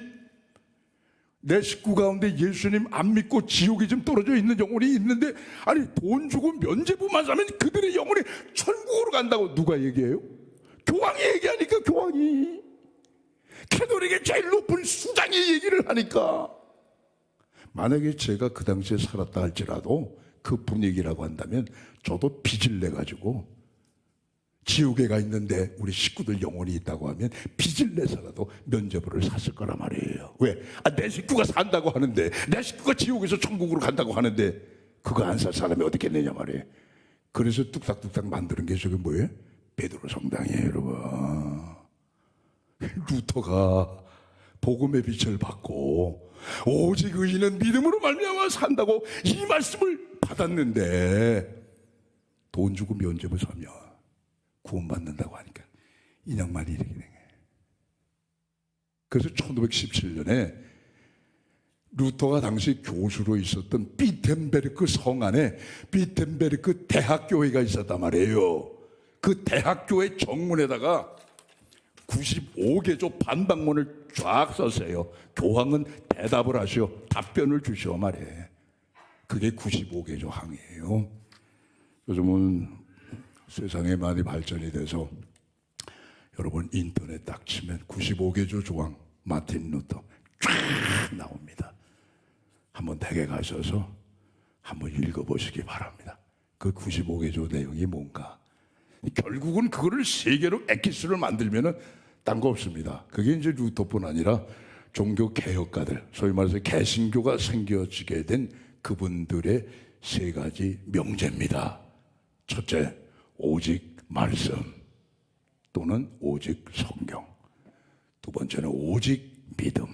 내 식구 가운데 예수님 안 믿고 지옥에 좀 떨어져 있는 영혼이 있는데 아니 돈 주고 면죄부만 사면 그들의 영혼이 천국으로 간다고 누가 얘기해요? 교황이 얘기하니까. 교황이 캐톨릭의 제일 높은 수장이 얘기를 하니까. 만약에 제가 그 당시에 살았다 할지라도 그 분위기라고 한다면 저도 빚을 내가지고 지옥에 가 있는데 우리 식구들 영혼이 있다고 하면 빚을 내서라도 면죄부를 샀을 거란 말이에요. 왜? 내 식구가 산다고 하는데 내 식구가 지옥에서 천국으로 간다고 하는데 그거 안 살 사람이 어디 있겠느냐 말이에요. 그래서 뚝딱뚝딱 만드는 게 저게 뭐예요? 베드로 성당이에요 여러분. 루터가 복음의 빛을 받고 오직 의인은 믿음으로 말미암아 산다고 이 말씀을 받았는데 돈 주고 면죄부 사면 구원받는다고 하니까 인양만이 이렇게 된 거예요. 그래서 1517년에 루터가 당시 교수로 있었던 비텐베르크 성 안에 비텐베르크 대학교회가 있었단 말이에요. 그 대학교회 정문에다가 95개조 반박문을 쫙 썼어요. 교황은 대답을 하시오. 답변을 주시오 말이에요. 그게 95개 조항이에요. 요즘은 세상에 많이 발전이 돼서 여러분 인터넷 딱 치면 95개조 조항 마틴 루터 쫙 나옵니다. 한번 댁에 가셔서 한번 읽어보시기 바랍니다. 그 95개조 내용이 뭔가. 결국은 그거를 세계로 엑기스를 만들면은 딴 거 없습니다. 그게 이제 루터뿐 아니라 종교 개혁가들, 소위 말해서 개신교가 생겨지게 된 그분들의 세 가지 명제입니다. 첫째, 오직 말씀 또는 오직 성경. 두 번째는 오직 믿음.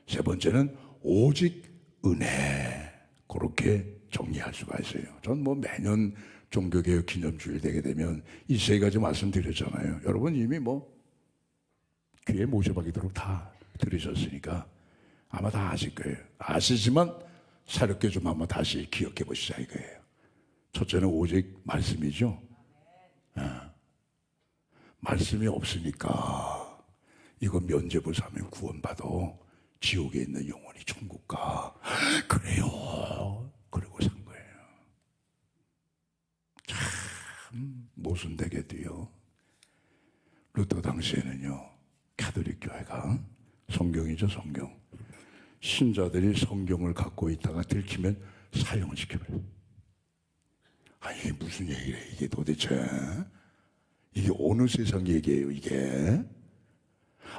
세 번째는 오직 은혜. 그렇게 정리할 수가 있어요. 전 뭐 매년 종교개혁 기념주일 되게 되면 이 세 가지 말씀드렸잖아요. 여러분 이미 뭐 귀에 모셔박이도록 다 들으셨으니까 아마 다 아실 거예요. 아시지만 새롭게 좀 한번 다시 기억해 보시자 이거예요. 첫째는 오직 말씀이죠. 말씀이 없으니까 이거 면죄부 사면 구원받아 지옥에 있는 영혼이 천국 가. 그래요. 그리고 산 거예요. 참 모순되게도요. 루터 당시에는요, 가톨릭 교회가 성경이죠, 성경. 신자들이 성경을 갖고 있다가 들키면 사형을 시켜버려요. 아니 이게 무슨 얘기래 이게 도대체? 이게 어느 세상 얘기예요 이게?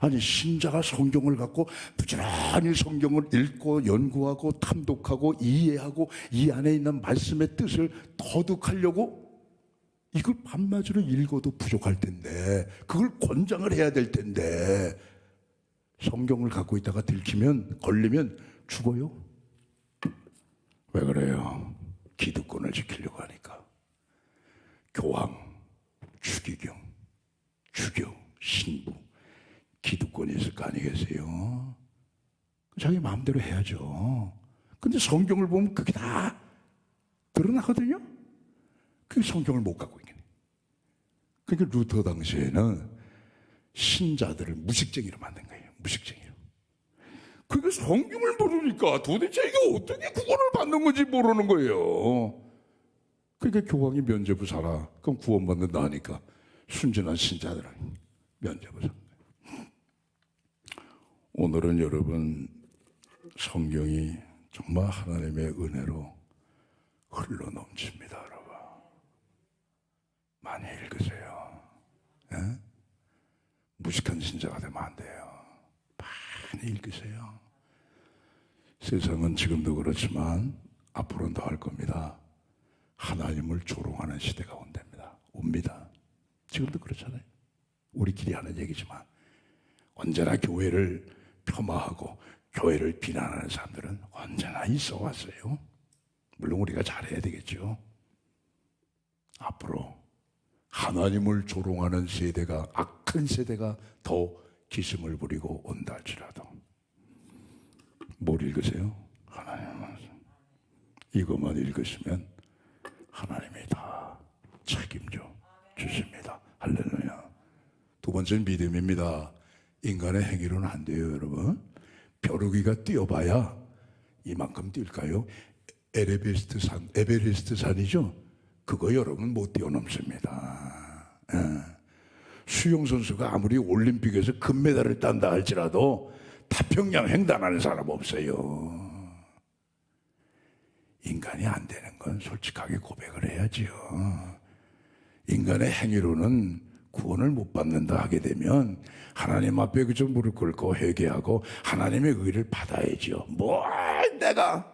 아니 신자가 성경을 갖고 부지런히 성경을 읽고 연구하고 탐독하고 이해하고 이 안에 있는 말씀의 뜻을 거듭하려고 이걸 밤낮으로 읽어도 부족할 텐데 그걸 권장을 해야 될 텐데 성경을 갖고 있다가 들키면 걸리면 죽어요. 왜 그래요? 기득권을 지키려고 하니까. 교황, 추기경, 주교, 신부 기득권이 있을 거 아니겠어요? 자기 마음대로 해야죠. 근데 성경을 보면 그게 다 드러나거든요. 그 성경을 못 갖고 있겠네. 그러니까 루터 당시에는 신자들을 무식쟁이로 만든 거예요. 무식쟁이로. 그러니까 성경을 모르니까 도대체 이게 어떻게 구원을 받는 건지 모르는 거예요. 그러니까 교황이 면죄부 사라. 그럼 구원받는다 하니까 순진한 신자들은 면죄부 사. 오늘은 여러분 성경이 정말 하나님의 은혜로 흘러 넘칩니다. 여러분 많이 읽으세요. 예? 무식한 신자가 되면 안 돼요. 많이 읽으세요. 세상은 지금도 그렇지만 앞으로는 더 할 겁니다. 하나님을 조롱하는 시대가 옵니다. 지금도 그렇잖아요. 우리끼리 하는 얘기지만 언제나 교회를 폄하하고 교회를 비난하는 사람들은 언제나 있어 왔어요. 물론 우리가 잘해야 되겠죠. 앞으로 하나님을 조롱하는 세대가, 악한 세대가 더 기승을 부리고 온다 할지라도 뭘 읽으세요? 하나님 말씀. 이것만 읽으시면 하나님이 다 책임져 주십니다. 할렐루야. 두 번째는 믿음입니다. 인간의 행위로는 안 돼요, 여러분. 벼룩이가 뛰어봐야 이만큼 뛸까요? 에베레스트 산이죠? 그거 여러분 못 뛰어넘습니다. 예. 수영 선수가 아무리 올림픽에서 금메달을 딴다 할지라도 태평양 횡단하는 사람 없어요. 인간이 안 되는 건 솔직하게 고백을 해야지요. 인간의 행위로는 구원을 못 받는다 하게 되면 하나님 앞에 그저 무릎 꿇고 회개하고 하나님의 의를 받아야죠. 뭘 내가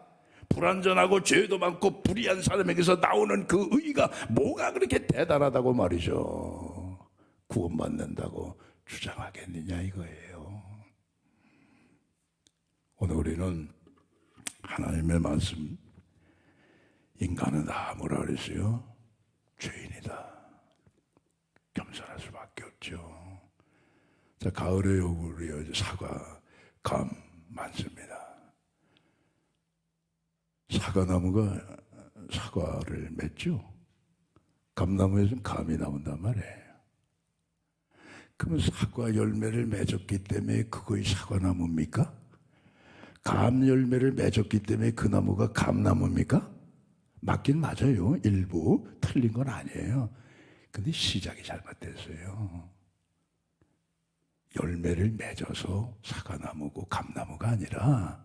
불완전하고 죄도 많고 불의한 사람에게서 나오는 그 의가 뭐가 그렇게 대단하다고 말이죠. 구원받는다고 주장하겠느냐 이거예요. 오늘 우리는 하나님의 말씀, 인간은 다 뭐라 그랬어요? 죄인이다. 겸손할 수밖에 없죠. 자, 가을에 우리 사과, 감 많습니다. 사과나무가 사과를 맺죠. 감나무에서는 감이 나온단 말이에요. 그러면 사과 열매를 맺었기 때문에 그거이 사과나무입니까? 감 열매를 맺었기 때문에 그 나무가 감나무입니까? 맞긴 맞아요. 일부 틀린 건 아니에요. 근데 시작이 잘못됐어요. 열매를 맺어서 사과나무고 감나무가 아니라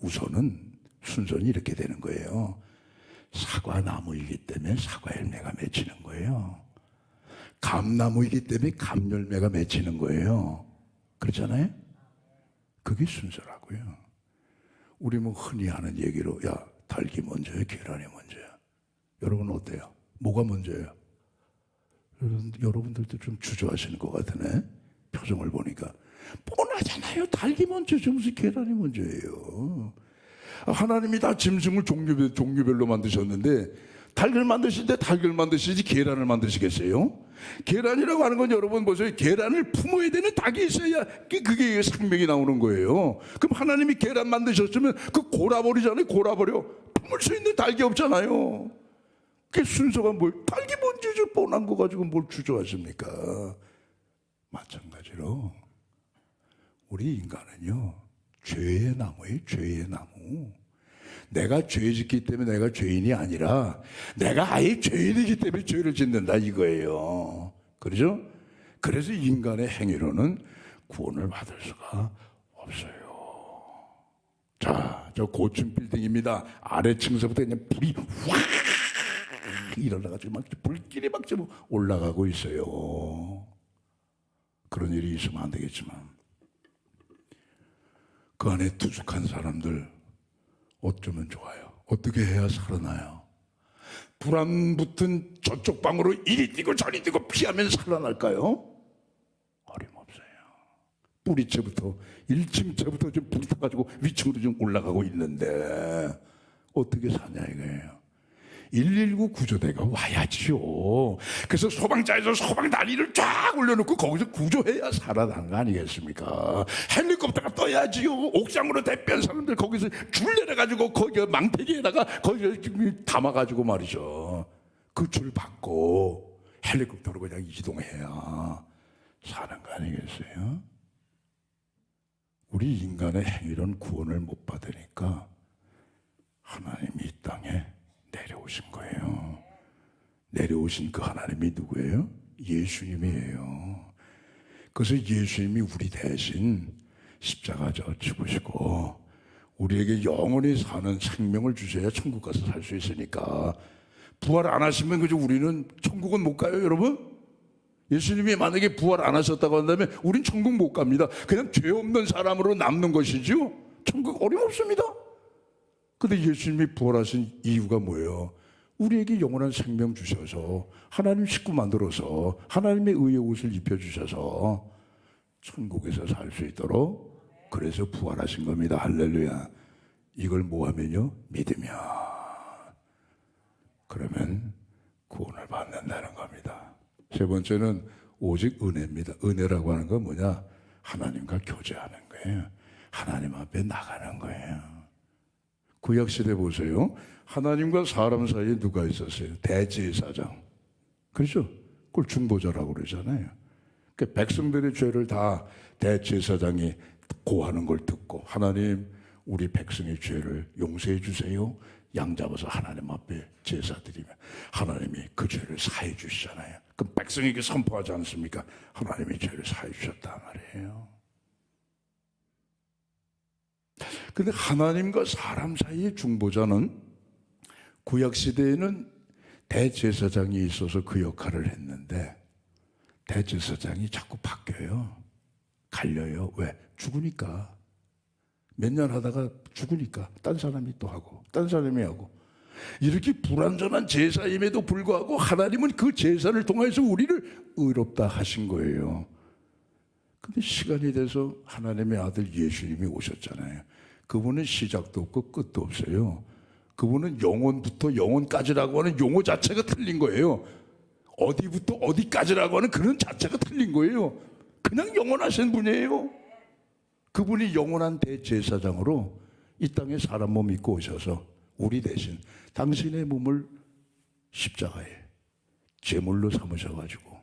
우선은 순서는 이렇게 되는 거예요. 사과나무이기 때문에 사과 열매가 맺히는 거예요. 감나무이기 때문에 감 열매가 맺히는 거예요. 그렇잖아요? 그게 순서라고요. 우리 뭐 흔히 하는 얘기로 야 닭이 먼저야 계란이 먼저야. 여러분 어때요? 뭐가 먼저예요? 여러분들도 좀 주저하시는 것 같으네. 표정을 보니까 뻔하잖아요. 닭이 먼저죠. 무슨 계란이 먼저예요. 하나님이 다 짐승을 종류별로 만드셨는데 닭을 만드실 때 닭을 만드시지 계란을 만드시겠어요? 계란이라고 하는 건 여러분 보세요. 계란을 품어야 되는 닭이 있어야 그게 생명이 나오는 거예요. 그럼 하나님이 계란 만드셨으면 그 골아버리잖아요. 골아버려. 품을 수 있는 닭이 없잖아요. 그 순서가 뭘 닭이 먼저죠. 뻔한 거 가지고 뭘 주저하십니까? 마찬가지로 우리 인간은요 죄의 나무예요. 죄의 나무. 내가 죄 짓기 때문에 내가 죄인이 아니라 내가 아예 죄인이기 때문에 죄를 짓는다 이거예요. 그렇죠? 그래서 인간의 행위로는 구원을 받을 수가 없어요. 자, 저 고층 빌딩입니다. 아래층서부터 그냥 불이 확 일어나가지고 막 불길이 막 좀 올라가고 있어요. 그런 일이 있으면 안 되겠지만 그 안에 투숙한 사람들 어쩌면 좋아요. 어떻게 해야 살아나요? 불안 붙은 저쪽 방으로 이리 뛰고 저리 뛰고 피하면 살아날까요? 어림없어요. 뿌리채부터 1층째부터 좀 불이 타가지고 위층으로 좀 올라가고 있는데 어떻게 사냐 이거예요. 119 구조대가 와야지요. 그래서 소방차에서 소방 다리를 쫙 올려놓고 거기서 구조해야 살아나는 거 아니겠습니까? 헬리콥터가 떠야지요. 옥상으로 대피한 사람들 거기서 줄 내려가지고 거기 망태기에다가 거기 담아가지고 말이죠. 그 줄 받고 헬리콥터로 그냥 이동해야 사는 거 아니겠어요? 우리 인간의 행위로는 구원을 못 받으니까 하나님이 이 땅에 내려오신 거예요. 내려오신 그 하나님이 누구예요? 예수님이에요. 그래서 예수님이 우리 대신 십자가 져 죽으시고 우리에게 영원히 사는 생명을 주셔야 천국 가서 살 수 있으니까 부활 안 하시면 그저 우리는 천국은 못 가요, 여러분? 예수님이 만약에 부활 안 하셨다고 한다면 우린 천국 못 갑니다. 그냥 죄 없는 사람으로 남는 것이죠. 천국 어림없습니다. 근데 예수님이 부활하신 이유가 뭐예요? 우리에게 영원한 생명 주셔서 하나님 식구 만들어서 하나님의 의의 옷을 입혀주셔서 천국에서 살 수 있도록 그래서 부활하신 겁니다. 할렐루야. 이걸 뭐하면요? 믿으면 그러면 구원을 받는다는 겁니다. 세 번째는 오직 은혜입니다. 은혜라고 하는 건 뭐냐? 하나님과 교제하는 거예요. 하나님 앞에 나가는 거예요. 구약시대 보세요. 하나님과 사람 사이에 누가 있었어요? 대제사장. 그렇죠? 그걸 중보자라고 그러잖아요. 그러니까 백성들의 죄를 다 대제사장이 고하는 걸 듣고 하나님 우리 백성의 죄를 용서해 주세요. 양 잡아서 하나님 앞에 제사 드리면 하나님이 그 죄를 사해 주시잖아요. 그럼 백성에게 선포하지 않습니까? 하나님이 죄를 사해 주셨단 말이에요. 근데 하나님과 사람 사이의 중보자는 구약시대에는 대제사장이 있어서 그 역할을 했는데 대제사장이 자꾸 바뀌어요. 갈려요. 왜? 죽으니까. 몇 년 하다가 죽으니까 딴 사람이 또 하고 딴 사람이 하고 이렇게 불완전한 제사임에도 불구하고 하나님은 그 제사를 통해서 우리를 의롭다 하신 거예요. 근데 시간이 돼서 하나님의 아들 예수님이 오셨잖아요. 그분은 시작도 없고 끝도 없어요. 그분은 영원부터 영원까지라고 하는 용어 자체가 틀린 거예요. 어디부터 어디까지라고 하는 그런 자체가 틀린 거예요. 그냥 영원하신 분이에요. 그분이 영원한 대제사장으로 이 땅에 사람 몸 입고 오셔서 우리 대신 당신의 몸을 십자가에 제물로 삼으셔가지고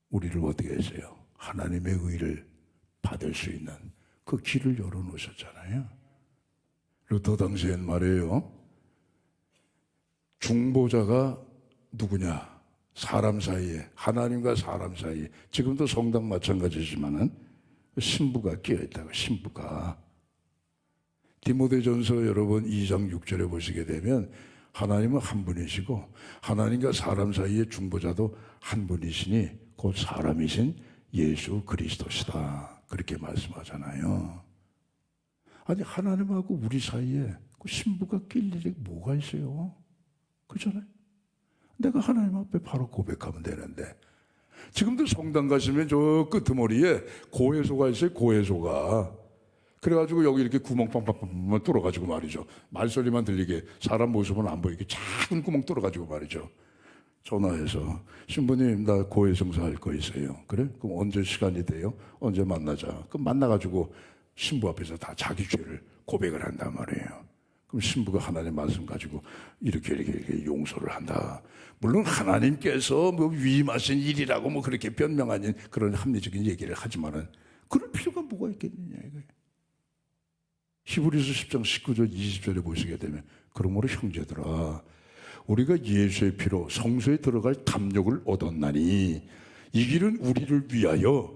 우리를 어떻게 했어요? 하나님의 의를 받을 수 있는 그 길을 열어놓으셨잖아요. 루터 당시엔 말이에요. 중보자가 누구냐? 사람 사이에, 하나님과 사람 사이에, 지금도 성당 마찬가지지만은 신부가 끼어있다고. 신부가 디모데전서 여러분 2장 6절에 보시게 되면 하나님은 한 분이시고 하나님과 사람 사이의 중보자도 한 분이시니 곧 사람이신 예수 그리스도시다, 그렇게 말씀하잖아요. 아니, 하나님하고 우리 사이에 그 신부가 낄 일이 뭐가 있어요? 그렇잖아요. 내가 하나님 앞에 바로 고백하면 되는데, 지금도 성당 가시면 저 끄트머리에 고해소가 있어요. 고해소가. 그래가지고 여기 이렇게 구멍 팡팡팡 뚫어가지고 말이죠. 말소리만 들리게, 사람 모습은 안 보이게 작은 구멍 뚫어가지고 말이죠. 전화해서 신부님, 나 고해성사 할 거 있어요. 그래? 그럼 언제 시간이 돼요? 언제 만나자. 그럼 만나가지고 신부 앞에서 다 자기 죄를 고백을 한단 말이에요. 그럼 신부가 하나님 말씀 가지고 이렇게 용서를 한다. 물론 하나님께서 뭐 위임하신 일이라고 뭐 그렇게 변명하는 그런 합리적인 얘기를 하지만은 그럴 필요가 뭐가 있겠느냐 이거예요. 히브리서 10장 19절 20절에 보시게 되면, 그러므로 형제들아, 우리가 예수의 피로 성소에 들어갈 담력을 얻었나니 이 길은 우리를 위하여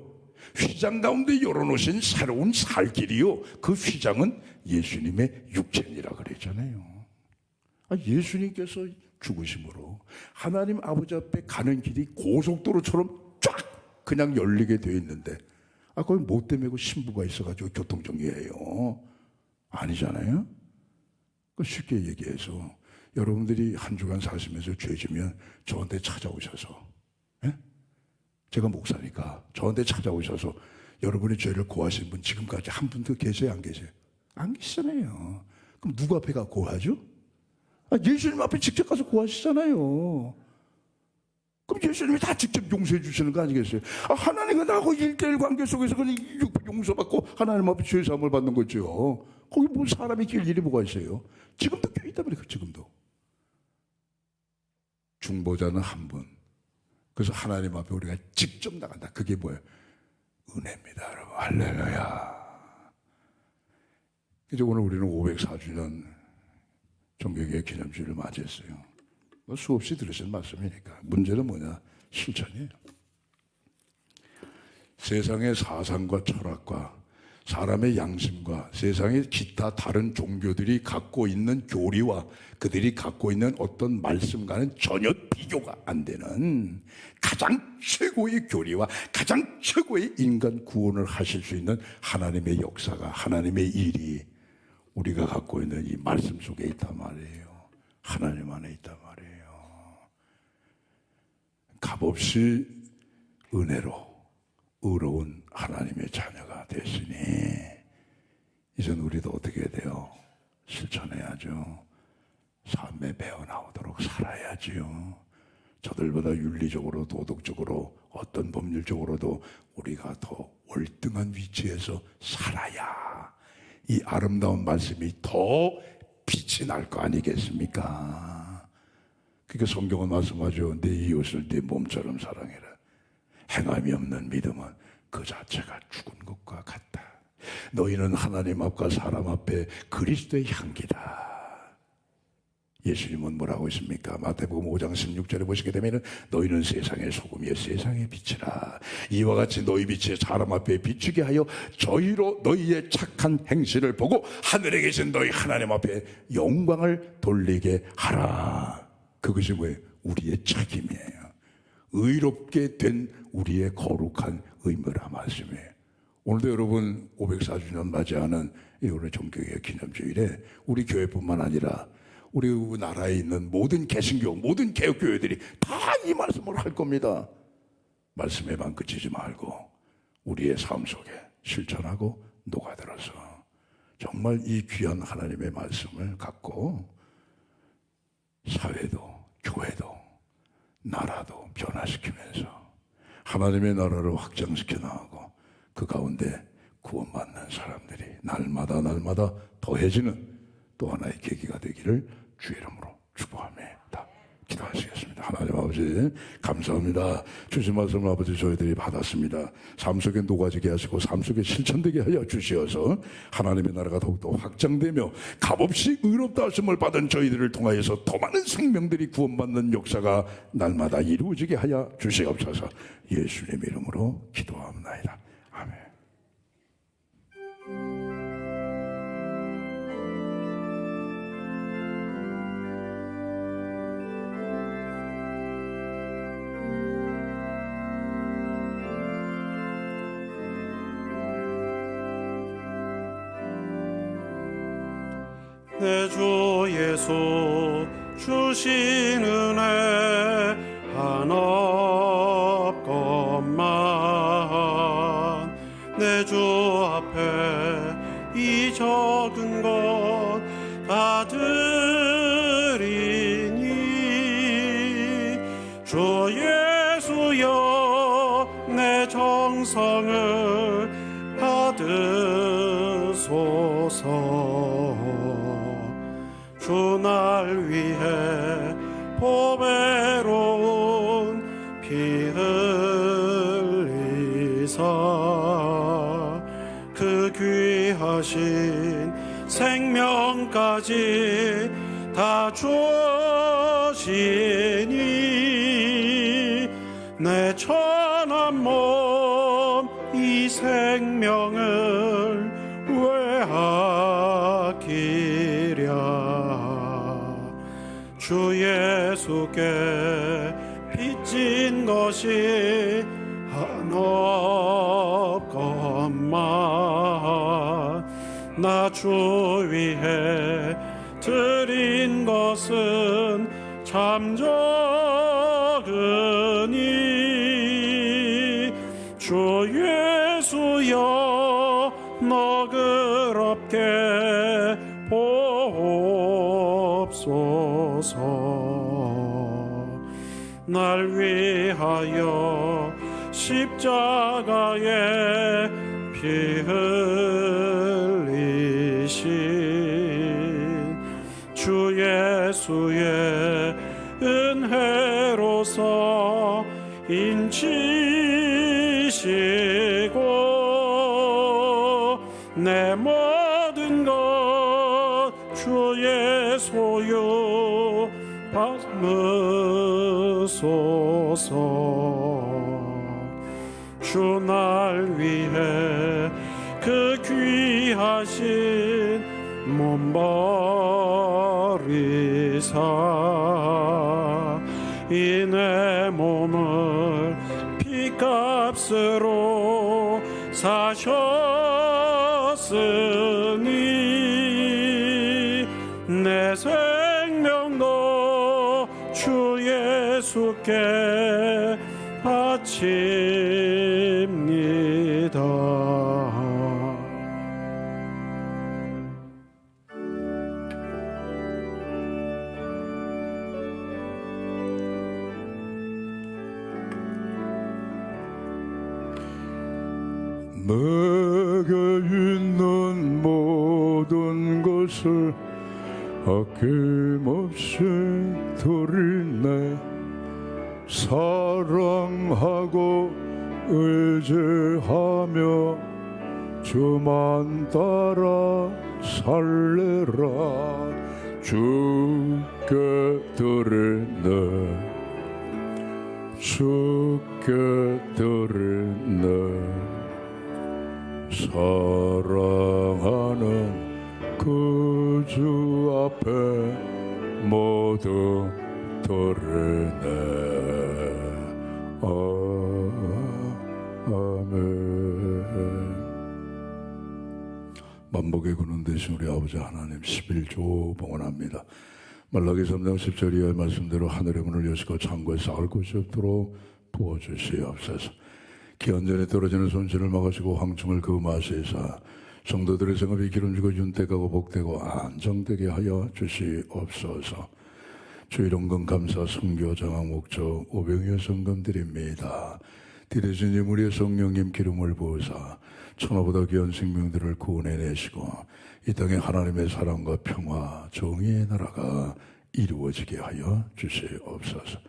휘장 가운데 열어놓으신 새로운 살 길이요, 그 휘장은 예수님의 육체니라 그랬잖아요. 예수님께서 죽으심으로 하나님 아버지 앞에 가는 길이 고속도로처럼 쫙 그냥 열리게 되어 있는데, 거기 못돼 메고 신부가 있어가지고 교통정리해요. 아니잖아요. 쉽게 얘기해서 여러분들이 한 주간 사시면서 죄지면 저한테 찾아오셔서, 제가 목사니까 저한테 찾아오셔서 여러분의 죄를 고하신 분 지금까지 한 분도 계세요? 안 계세요? 안 계시잖아요. 그럼 누구 앞에 가서 고하죠? 예수님 앞에 직접 가서 고하시잖아요. 그럼 예수님이 다 직접 용서해 주시는 거 아니겠어요? 하나님과 나하고 1:1 관계 속에서 그냥 용서받고 하나님 앞에 죄사함을 받는 거죠. 거기 뭐 사람이 낄 일이 뭐가 있어요? 지금도 껴 있단 말이에요. 지금도. 중보자는 한 분. 그래서 하나님 앞에 우리가 직접 나간다. 그게 뭐예요? 은혜입니다, 여러분. 할렐루야. 이제 오늘 우리는 504주년 종교개혁 기념주일을 맞이했어요. 수없이 들으신 말씀이니까. 문제는 뭐냐? 실천이에요. 세상의 사상과 철학과 사람의 양심과 세상의 기타 다른 종교들이 갖고 있는 교리와 그들이 갖고 있는 어떤 말씀과는 전혀 비교가 안 되는 가장 최고의 교리와 가장 최고의 인간 구원을 하실 수 있는 하나님의 역사가, 하나님의 일이 우리가 갖고 있는 이 말씀 속에 있단 말이에요. 하나님 안에 있단 말이에요. 값없이 은혜로 의로운 하나님의 자녀가 됐으니 이젠 우리도 어떻게 해야 돼요? 실천해야죠. 삶에 배어나오도록 살아야지요. 저들보다 윤리적으로, 도덕적으로, 어떤 법률적으로도 우리가 더 월등한 위치에서 살아야 이 아름다운 말씀이 더 빛이 날 거 아니겠습니까? 그러니까 성경은 말씀하죠. 내 이웃을 내 몸처럼 사랑해라. 행함이 없는 믿음은 그 자체가 죽은 것과 같다. 너희는 하나님 앞과 사람 앞에 그리스도의 향기다. 예수님은 뭐라고 했습니까? 마태복음 5장 16절에 보시게 되면 너희는 세상의 소금이요 세상의 빛이라. 이와 같이 너희 빛이 사람 앞에 비추게 하여 저희로 너희의 착한 행실을 보고 하늘에 계신 너희 하나님 앞에 영광을 돌리게 하라. 그것이 뭐예요? 우리의 책임이에요. 의롭게 된 우리의 거룩한 의무라 말씀이에요. 오늘도 여러분 504주년 맞이하는 이 오늘 종교개혁 기념주일에 우리 교회뿐만 아니라 우리 나라에 있는 모든 개신교, 모든 개혁교회들이 다 이 말씀을 할 겁니다. 말씀에만 그치지 말고 우리의 삶 속에 실천하고 녹아들어서 정말 이 귀한 하나님의 말씀을 갖고 사회도 교회도 나라도 변화시키면서 하나님의 나라를 확장시켜 나가고 그 가운데 구원받는 사람들이 날마다 더해지는 또 하나의 계기가 되기를 주의 이름으로 축복합니다. 기도하시겠습니다. 하나님 아버지 감사합니다. 주신 말씀 아버지 저희들이 받았습니다. 삶 속에 녹아지게 하시고 삶 속에 실천되게 하여 주시어서 하나님의 나라가 더욱더 확장되며 값없이 의롭다 하심을 받은 저희들을 통하여서 더 많은 생명들이 구원받는 역사가 날마다 이루어지게 하여 주시옵소서. 예수님 이름으로 기도합니다. 아멘. 내 주 예수 주신 은혜 한없건만 내 주 앞에 이 적은 것 다 드리니 주 예수여 내 정성을 받으소서. 주 날 위해 보배로운 피 흘리사 그 귀하신 생명까지 다 주시니 내 천한 몸 이 생명을 왜 아끼랴. 주 예수께 빚진 것이 한없건만 나 주 위해 드린 것은 참 적으니 주 예수여 너그럽게 보옵소서. 날 위하여 십자가에 피 흘리신 주 예수의 은혜로서 인치시고 내 모든 것 주의 소유 받으소서. 주 날 위해 그 귀하신 몸 버리사 이 내 몸을 피값으로 사셨으니 내 생명도 주 예수께 바칩니다. 내게 있는 모든 것을 아낌없이 드리네. 사랑하고 의지하며 주만 따라 살래라. 주께 드리네. 주께 드리네. 사랑하는 그 주 앞에 모두 드리네. 아멘. 만복의 근원 되신 우리 아버지 하나님 11조 봉헌합니다. 말라기 3장 10절 이하의 말씀대로 하늘의 문을 여시고 창고에 쌓을 곳이 없도록 부어주시옵소서. 기한전에 떨어지는 손실을 막으시고 황충을 금하시사 성도들의 생업이 기름지고 윤택하고 복되고 안정되게 하여 주시옵소서. 주 이름건 감사 성교 장학 목적 오병이어 성금 드립니다. 디레주님 우리의 성령님 기름을 부으사 천하보다 귀한 생명들을 구원해내시고 이 땅에 하나님의 사랑과 평화 정의의 나라가 이루어지게 하여 주시옵소서.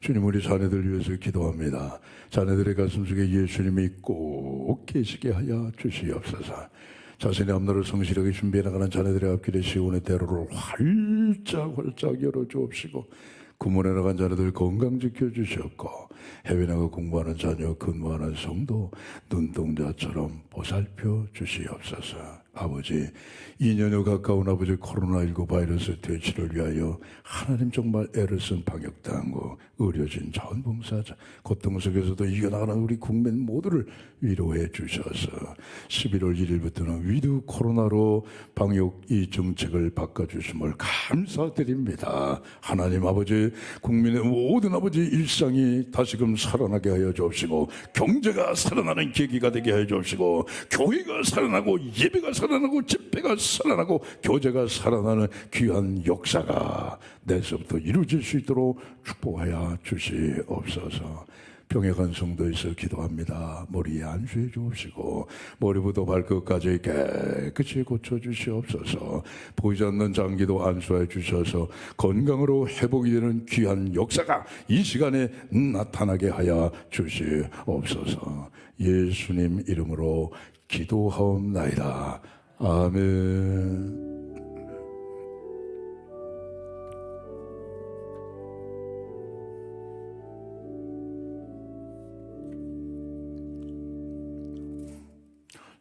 주님, 우리 자녀들 위해서 기도합니다. 자녀들의 가슴 속에 예수님이 꼭 계시게 하여 주시옵소서. 자신의 앞날을 성실하게 준비해 나가는 자녀들의 앞길에 시온의 대로를 활짝 열어 주옵시고, 구문에 나간 자녀들 건강 지켜주셨고, 해외 나가 공부하는 자녀, 근무하는 성도 눈동자처럼 보살펴 주시옵소서. 아버지, 2년여 가까운 아버지 코로나19 바이러스 퇴치를 위하여 하나님 정말 애를 쓴 방역당국, 의료진, 자원봉사자, 고통 속에서도 이겨나가는 우리 국민 모두를 위로해 주셔서 11월 1일부터는 위드 코로나로 방역 이 정책을 바꿔주심을 감사드립니다. 하나님 아버지, 국민의 모든 아버지 일상이 다시금 살아나게 하여 주옵시고, 경제가 살아나는 계기가 되게 하여 주옵시고, 교회가 살아나고 예배가 살아나고 집회가 살아나고 교제가 살아나는 귀한 역사가 내서부터 이루어질 수 있도록 축복하여 주시옵소서. 병약한 성도에서 기도합니다. 머리에 안수해 주옵시고, 머리부터 발끝까지 깨끗이 고쳐주시옵소서. 보이지 않는 장기도 안수해 주셔서 건강으로 회복이 되는 귀한 역사가 이 시간에 나타나게 하여 주시옵소서. 예수님 이름으로 기도하옵나이다. 아멘.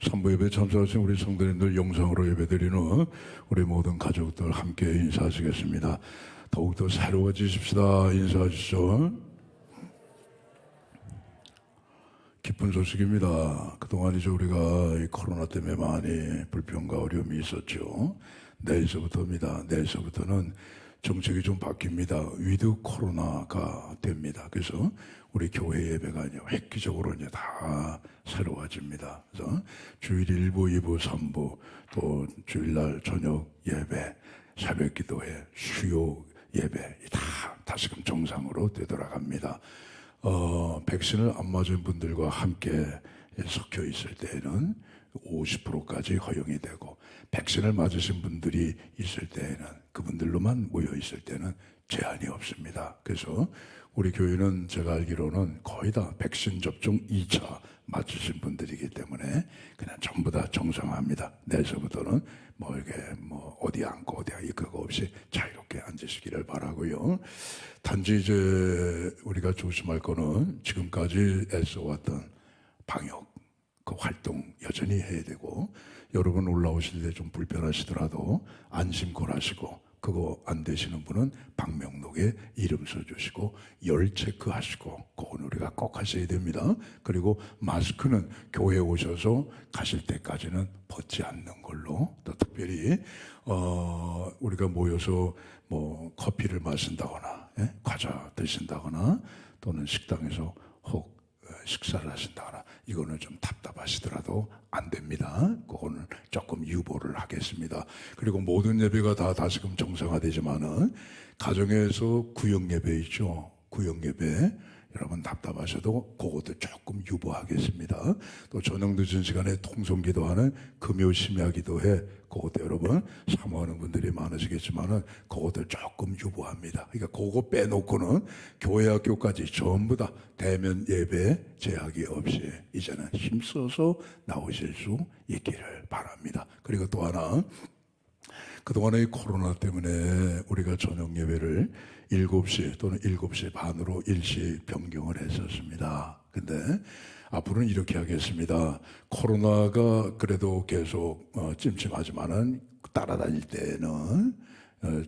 삼부 예배 참석하신 우리 성도님들, 영상으로 예배드리는 우리 모든 가족들 함께 인사하시겠습니다. 더욱더 새로워지십시다. 인사하시죠. 기쁜 소식입니다. 그동안 이제 우리가 이 코로나 때문에 많이 불평과 어려움이 있었죠. 내일서부터입니다. 내일서부터는 정책이 좀 바뀝니다. 위드 코로나가 됩니다. 그래서 우리 교회 예배가 이제 획기적으로 이제 다 새로워집니다. 그래서 주일 1부, 2부, 3부, 또 주일날 저녁 예배, 새벽 기도회, 수요 예배 다 다시금 정상으로 되돌아갑니다. 백신을 안 맞은 분들과 함께 섞여 있을 때에는 50%까지 허용이 되고, 백신을 맞으신 분들이 있을 때에는, 그분들로만 모여 있을 때는 제한이 없습니다. 그래서 우리 교회는 제가 알기로는 거의 다 백신 접종 2차 맞으신 분들이기 때문에 그냥 전부 다 정상화합니다. 내일서부터는 어디 앉고 어디 그거 없이 자유롭게 앉으시기를 바라고요. 단지 이제 우리가 조심할 거는 지금까지 애써왔던 방역 그 활동 여전히 해야 되고, 여러분 올라오실 때 좀 불편하시더라도 안심콜 하시고, 그거 안 되시는 분은 방명록에 이름 써주시고 열 체크하시고, 그건 우리가 꼭 하셔야 됩니다. 그리고 마스크는 교회 오셔서 가실 때까지는 벗지 않는 걸로, 또 특별히 우리가 모여서 커피를 마신다거나 과자 드신다거나 또는 식당에서 혹 식사를 하신다거나 이거는 좀 답답하시더라도 안 됩니다. 그거는 조금 유보를 하겠습니다. 그리고 모든 예배가 다 다시금 정상화되지만은 가정에서 구역 예배 있죠. 구역 예배 여러분 답답하셔도 그것도 조금 유보하겠습니다. 또 저녁 늦은 시간에 통성기도하는 금요 심야기도회 그것도 여러분 사모하는 분들이 많으시겠지만은 그것도 조금 유보합니다. 그러니까 그거 빼놓고는 교회 학교까지 전부 다 대면 예배 제약이 없이 이제는 힘써서 나오실 수 있기를 바랍니다. 그리고 또 하나, 그동안의 코로나 때문에 우리가 저녁 예배를 7시 또는 7시 반으로 일시 변경을 했었습니다. 근데 앞으로는 이렇게 하겠습니다. 코로나가 그래도 계속 찜찜하지만은 따라다닐 때는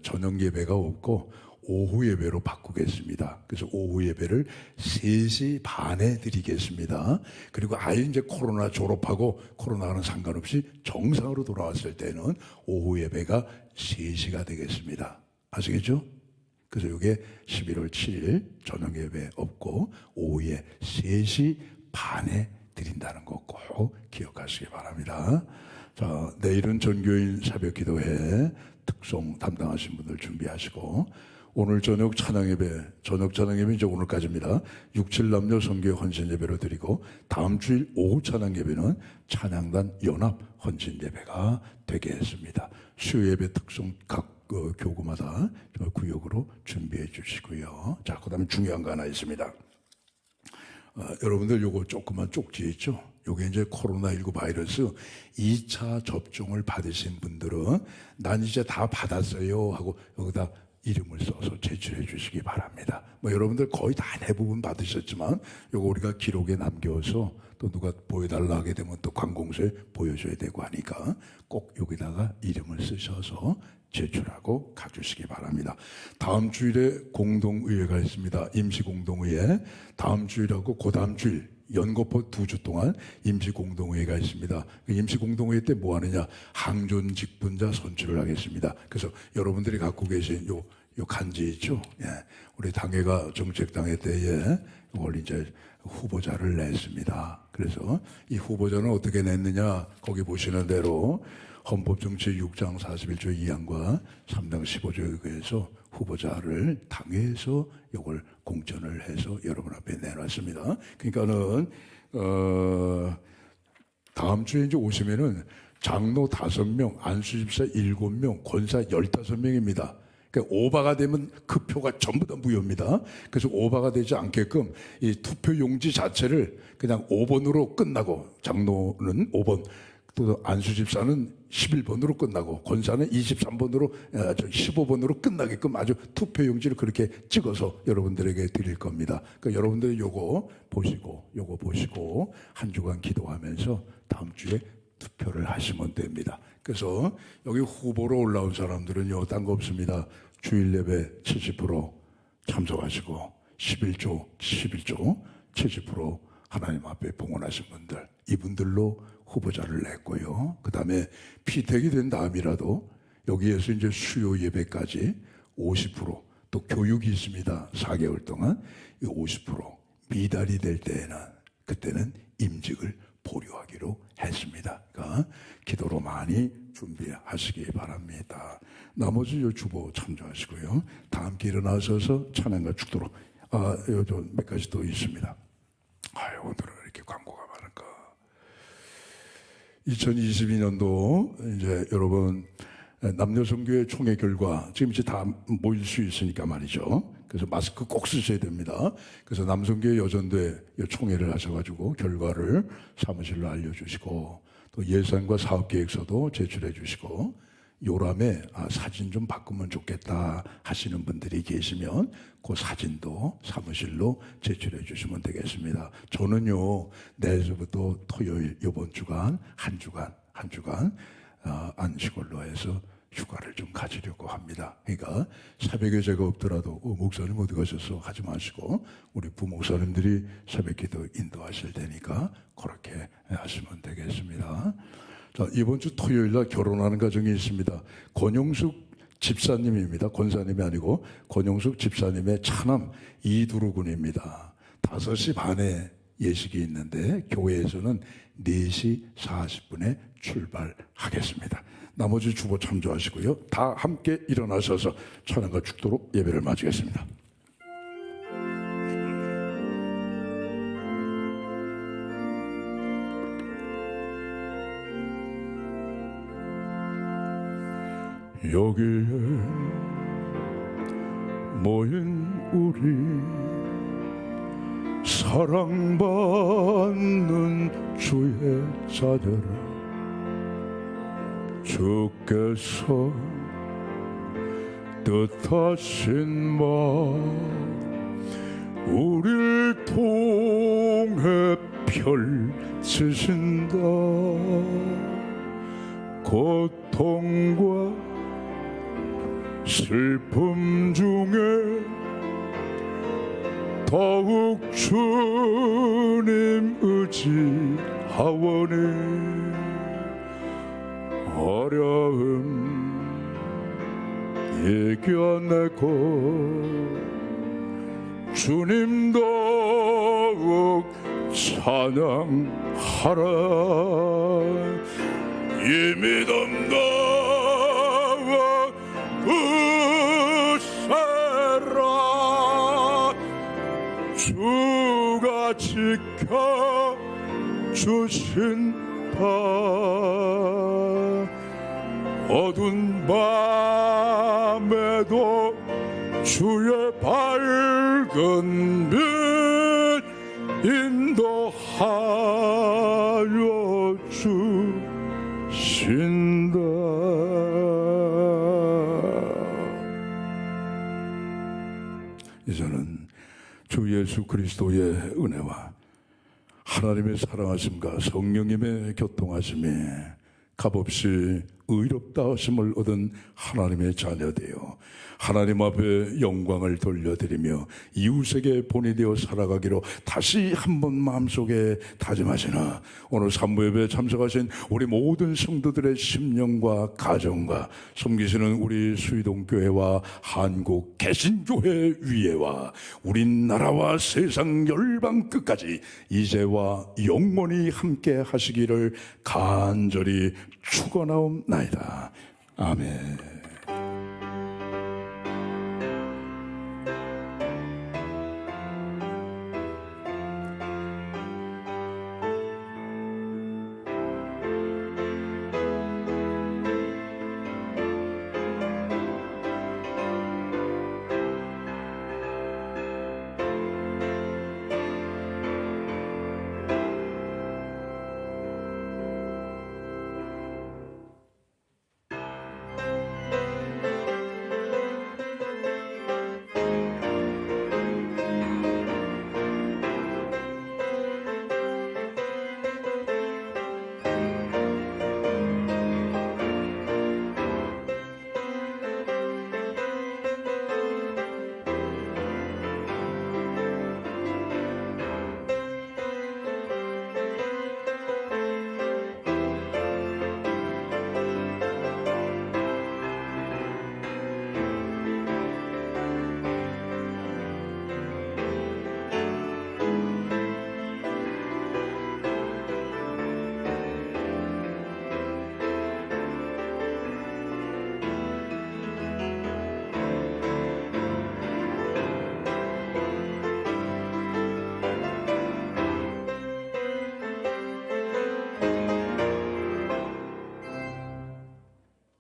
저녁 예배가 없고 오후 예배로 바꾸겠습니다. 그래서 오후 예배를 3시 반에 드리겠습니다. 그리고 아예 이제 코로나 졸업하고 코로나와는 상관없이 정상으로 돌아왔을 때는 오후 예배가 3시가 되겠습니다. 아시겠죠? 그래서 이게 11월 7일 저녁 예배 없고 오후에 3시 반에 드린다는 거 꼭 기억하시기 바랍니다. 자, 내일은 전교인 새벽 기도회 특송 담당하신 분들 준비하시고, 오늘 저녁 찬양예배, 저녁 찬양예배 이제 오늘까지입니다. 6, 7남녀 선교 헌신 예배로 드리고, 다음 주일 오후 찬양예배는 찬양단 연합 헌신 예배가 되게 했습니다. 수요 예배 특송 각 각 교구마다 구역으로 준비해 주시고요. 자, 그다음에 중요한 거 하나 있습니다. 여러분들 요거 조그만 쪽지 있죠? 요게 이제 코로나19 바이러스 2차 접종을 받으신 분들은 난 이제 다 받았어요 하고 여기다 이름을 써서 제출해 주시기 바랍니다. 뭐 여러분들 거의 다 대부분 받으셨지만 요거 우리가 기록에 남겨서 또 누가 보여달라 하게 되면 또 관공서에 보여줘야 되고 하니까 꼭 여기다가 이름을 쓰셔서 제출하고 가주시기 바랍니다. 다음 주일에 공동의회가 있습니다. 임시공동의회. 다음 주일하고 그 다음 주일 연거푸 2주 동안 임시공동회의가 있습니다. 그 임시공동회의 때 뭐 하느냐? 항존 직분자 선출을 하겠습니다. 그래서 여러분들이 갖고 계신 요 간지 있죠? 예. 우리 당회가 정책당회 때에 이걸 이제 후보자를 냈습니다. 그래서 이 후보자는 어떻게 냈느냐? 거기 보시는 대로 헌법정치 6장 41조 2항과 3당 15조에 의해서 후보자를 당회에서 이걸 공천을 해서 여러분 앞에 내놨습니다. 그러니까는 다음 주에 이제 오시면은 장로 5명, 안수집사 7명, 권사 15명입니다. 그러니까 오바가 되면 그 표가 전부 다 무효입니다. 그래서 오바가 되지 않게끔 이 투표 용지 자체를 그냥 5번으로 끝나고, 장로는 5번, 또 안수집사는 11번으로 끝나고, 권사는 23번으로 15번으로 끝나게끔 아주 투표용지를 그렇게 찍어서 여러분들에게 드릴 겁니다. 그러니까 여러분들이 요거 보시고 한 주간 기도하면서 다음 주에 투표를 하시면 됩니다. 그래서 여기 후보로 올라온 사람들은요, 딴 거 없습니다. 주일 예배 70% 참석하시고 11조 70% 하나님 앞에 봉헌하신 분들, 이분들로 후보자를 냈고요. 그 다음에 피택이 된 다음이라도 여기에서 이제 수요 예배까지 50%, 또 교육이 있습니다. 4개월 동안 이 50% 미달이 될 때에는, 그때는 임직을 보류하기로 했습니다. 그러니까 기도로 많이 준비하시기 바랍니다. 나머지 요 주보 참조하시고요. 다 함께 일어나셔서 찬양과 축도로 몇 가지 또 있습니다. 오늘은 이렇게 광고가 많을까. 2022년도 이제 여러분 남녀성교회 총회 결과 지금 이제 다 모일 수 있으니까 말이죠. 그래서 마스크 꼭 쓰셔야 됩니다. 그래서 남성교회 여전대 총회를 하셔가지고 결과를 사무실로 알려주시고, 또 예산과 사업계획서도 제출해 주시고, 요람에 사진 좀 바꾸면 좋겠다 하시는 분들이 계시면 그 사진도 사무실로 제출해 주시면 되겠습니다. 저는요, 내일부터 토요일 이번 주간 한 주간 안식월로 해서 휴가를 좀 가지려고 합니다. 그러니까 새벽에 제가 없더라도 목사님 어디 가셨어? 하지 마시고 우리 부목사님들이 새벽 기도 인도하실 테니까 그렇게 하시면 되겠습니다. 자, 이번 주 토요일 날 결혼하는 가정이 있습니다. 권용숙 집사님입니다. 권사님이 아니고 권용숙 집사님의 차남 이두루 군입니다. 5시 반에 예식이 있는데 교회에서는 4시 40분에 출발하겠습니다. 나머지 주보 참조하시고요. 다 함께 일어나셔서 찬양과 축도로 예배를 마치겠습니다. 여기에 모인 우리 사랑받는 주의 자녀라, 주께서 뜻하신 바 우리를 통해 펼치신다. 고통과 슬픔 중에 더욱 주님 의지하오니 어려움 이겨내고 주님 더욱 찬양하라. 이 믿음 더욱 굳세라. 주가 지켜주신다. 어두운 밤에도 주의 밝은 빛 인도하여 주신다. 이제는 주 예수 그리스도의 은혜와 하나님의 사랑하심과 성령님의 교통하심이 값없이 의롭다 하심을 얻은 하나님의 자녀되어 하나님 앞에 영광을 돌려드리며 이웃에게 본이 되어 살아가기로 다시 한번 마음속에 다짐하시나 오늘 산부예배에 참석하신 우리 모든 성도들의 심령과 가정과 섬기시는 우리 수의동교회와 한국 개신교회 위에와 우리나라와 세상 열방 끝까지 이제와 영원히 함께 하시기를 간절히 축원하옵나이다. 아멘.